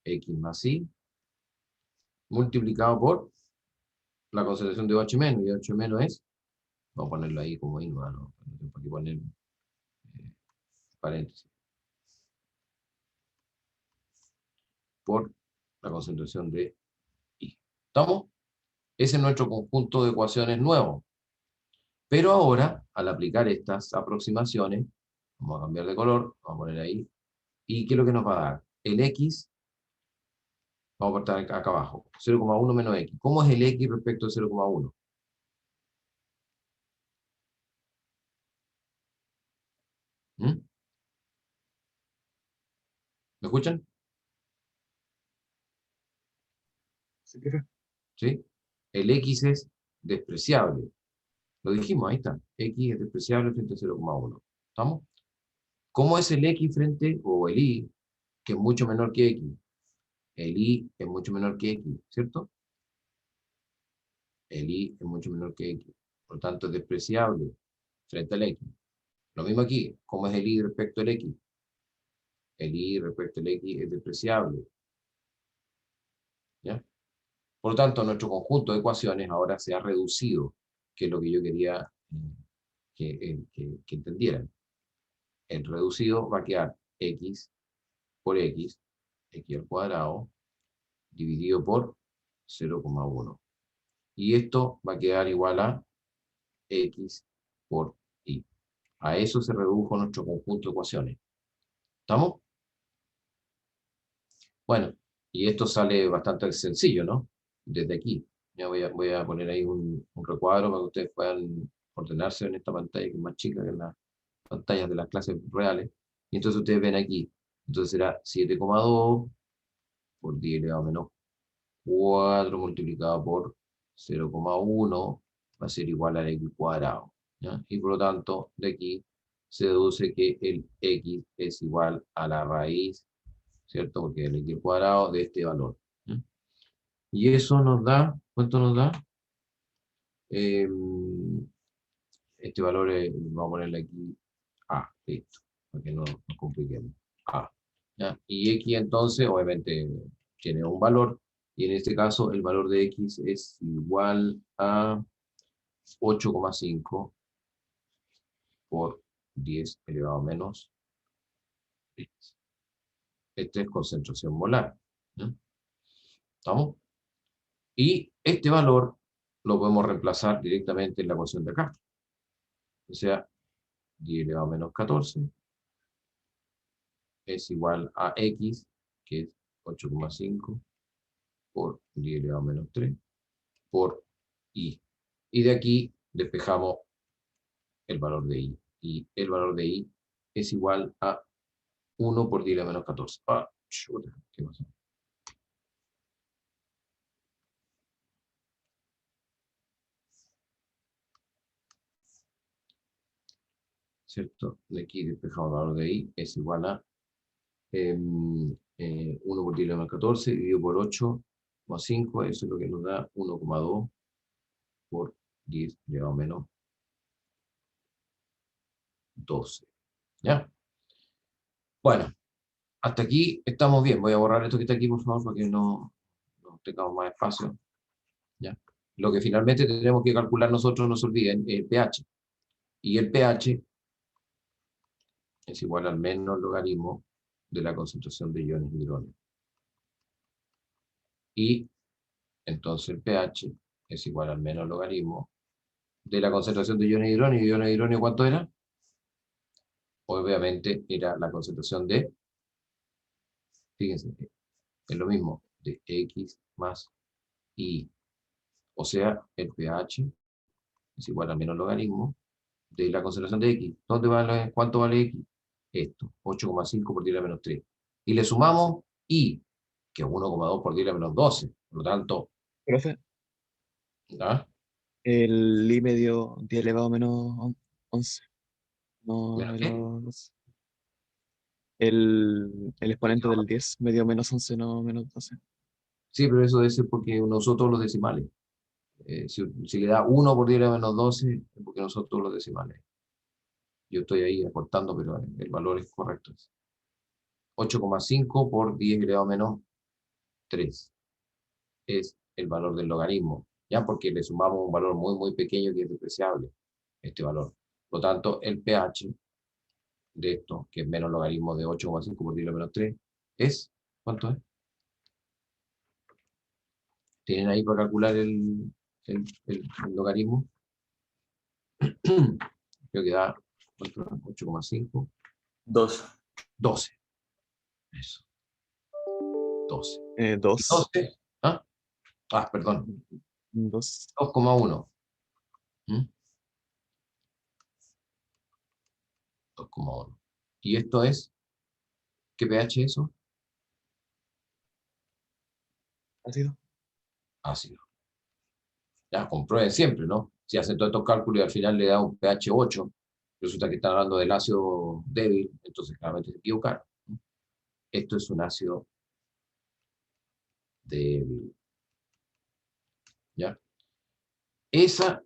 X más I, multiplicado por la concentración de OH menos, y OH menos es, vamos a ponerlo ahí como I, ¿no? Para que poner paréntesis. Por la concentración de I. ¿Estamos? Ese es nuestro conjunto de ecuaciones nuevo. Pero ahora, al aplicar estas aproximaciones, vamos a cambiar de color, vamos a poner ahí, ¿y qué es lo que nos va a dar? El X, vamos a cortar acá abajo, 0,1 menos X. ¿Cómo es el X respecto al 0,1? ¿Mm? ¿Me escuchan? ¿Sí, profe? ¿Sí? El X es despreciable. Lo dijimos, ahí está. X es despreciable frente a 0,1. ¿Estamos? ¿Cómo es el X frente, o el Y, que es mucho menor que X? El Y es mucho menor que X, ¿cierto? El Y es mucho menor que X. Por lo tanto, es despreciable frente al X. Lo mismo aquí. ¿Cómo es el Y respecto al X? El Y respecto al X es despreciable. ¿Ya? Por lo tanto, nuestro conjunto de ecuaciones ahora se ha reducido, que es lo que yo quería que entendieran. El reducido va a quedar X por X al cuadrado, dividido por 0,1. Y esto va a quedar igual a X por Y. A eso se redujo nuestro conjunto de ecuaciones. ¿Estamos? Bueno, y esto sale bastante sencillo, ¿no? Desde aquí. Ya voy a poner ahí un recuadro para que ustedes puedan ordenarse en esta pantalla, que es más chica que las pantallas de las clases reales. Y entonces ustedes ven aquí. Entonces será 7,2 por 10 elevado a menos 4 multiplicado por 0,1 va a ser igual al X cuadrado. ¿Ya? Y por lo tanto, de aquí se deduce que el X es igual a la raíz, ¿cierto? Porque el X cuadrado de este valor. ¿Ya? Y eso nos da, ¿cuánto nos da? Este valor, vamos a ponerle aquí A, listo, para que no nos compliquemos. A. ¿Ya? Y X entonces, obviamente, tiene un valor, y en este caso el valor de X es igual a 8,5 por 10 elevado a menos 10. Esta es concentración molar. ¿Ya? ¿Estamos? Y este valor lo podemos reemplazar directamente en la ecuación de acá. O sea, 10 elevado a menos 14 es igual a X, que es 8,5 por 10 elevado a menos 3 por Y. Y de aquí despejamos el valor de Y. Y el valor de Y es igual a 1 por 10 elevado a menos 14. Ah, chuta, ¿qué pasó? ¿Cierto? De aquí despejamos el valor de I es igual a 1 por 10 elevado a menos 14 dividido por 8,5, eso es lo que nos da 1,2 por 10 elevado a menos 12. ¿Ya? Bueno, hasta aquí estamos bien. Voy a borrar esto que está aquí, por favor, para que no tengamos más espacio. ¿Ya? Lo que finalmente tenemos que calcular nosotros, no se olviden, es el pH. Y el pH es igual al menos logaritmo de la concentración de iones de hidrógeno. Y entonces el pH es igual al menos logaritmo de la concentración de iones de hidrógeno. ¿Y iones de hidrógeno cuánto era? Obviamente era la concentración de, fíjense, es lo mismo, de X más Y. O sea, el pH es igual al menos logaritmo de la concentración de X. ¿Cuánto vale X? Esto, 8,5 por 10 a la menos 3. Y le sumamos Y, que es 1,2 por 10 a la menos 12. Por lo tanto, Profe, ¿ah? el I me dio 10 elevado a menos 11. No, ¿Menos qué? el exponente del 10 me dio menos 11, no menos 12. Sí, pero eso debe ser porque nosotros los decimales. Si le da 1 por 10 a la menos 12, es porque nosotros los decimales. Yo estoy ahí acortando, pero el valor es correcto. 8,5 por 10 elevado a menos 3 es el valor del logaritmo. ya porque le sumamos un valor muy, muy pequeño que es despreciable, este valor. Por lo tanto, el pH de esto, que es menos logaritmo de 8,5 por 10 a la menos 3, es, ¿cuánto es? ¿Tienen ahí para calcular el logaritmo? Creo que da 8,5. 2. 12. Eso. 12. 2. 12. ¿Ah? Perdón. 2. 2,1. 2,1. ¿Y esto es? ¿Qué pH es eso? Ácido. Ácido. Ya, comprueben siempre, ¿no? Si hacen todos estos cálculos y al final le da un pH 8, resulta que están hablando del ácido débil, entonces claramente se equivocaron. Esto es un ácido débil. ¿Ya? Esa,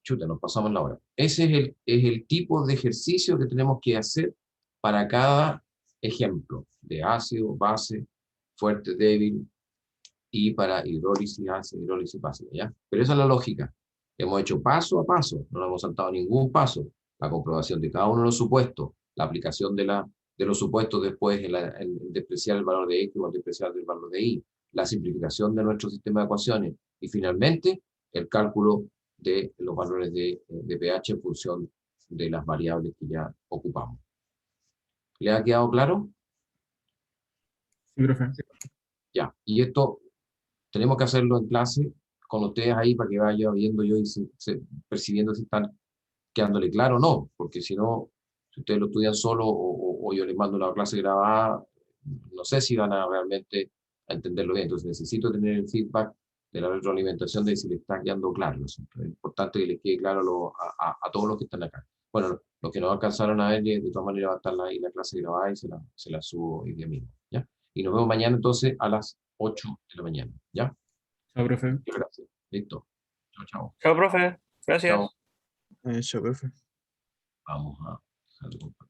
chuta, nos pasamos la hora. Ese es el tipo de ejercicio que tenemos que hacer para cada ejemplo de ácido, base, fuerte, débil, y para hidrólisis, ácido, hidrólisis básica, ¿ya? Pero esa es la lógica. Hemos hecho paso a paso, no nos hemos saltado ningún paso. La comprobación de cada uno de los supuestos, la aplicación de los supuestos después, en despreciar el valor de X o el despreciar el valor de Y, la simplificación de nuestro sistema de ecuaciones y finalmente el cálculo de los valores de pH en función de las variables que ya ocupamos. ¿Le ha quedado claro? Sí, profe. Ya, y esto tenemos que hacerlo en clase con ustedes ahí para que vaya viendo yo y percibiendo si están quedándole claro o no, porque si no, si ustedes lo estudian solo o yo les mando una clase grabada, no sé si van a realmente a entenderlo bien. Entonces necesito tener el feedback de la retroalimentación de si les está quedando claro. Es importante que les quede claro a todos los que están acá. Bueno, los que no alcanzaron a ver, de todas maneras va a estar ahí la clase grabada y se la subo hoy día mismo, ¿ya? Y nos vemos mañana entonces a las 8 de la mañana, ¿ya? Chao, profe. Gracias. Listo. Chao, chao. Chao, profe. Gracias. Chao. Chao, profe. Vamos a dejar de compartir.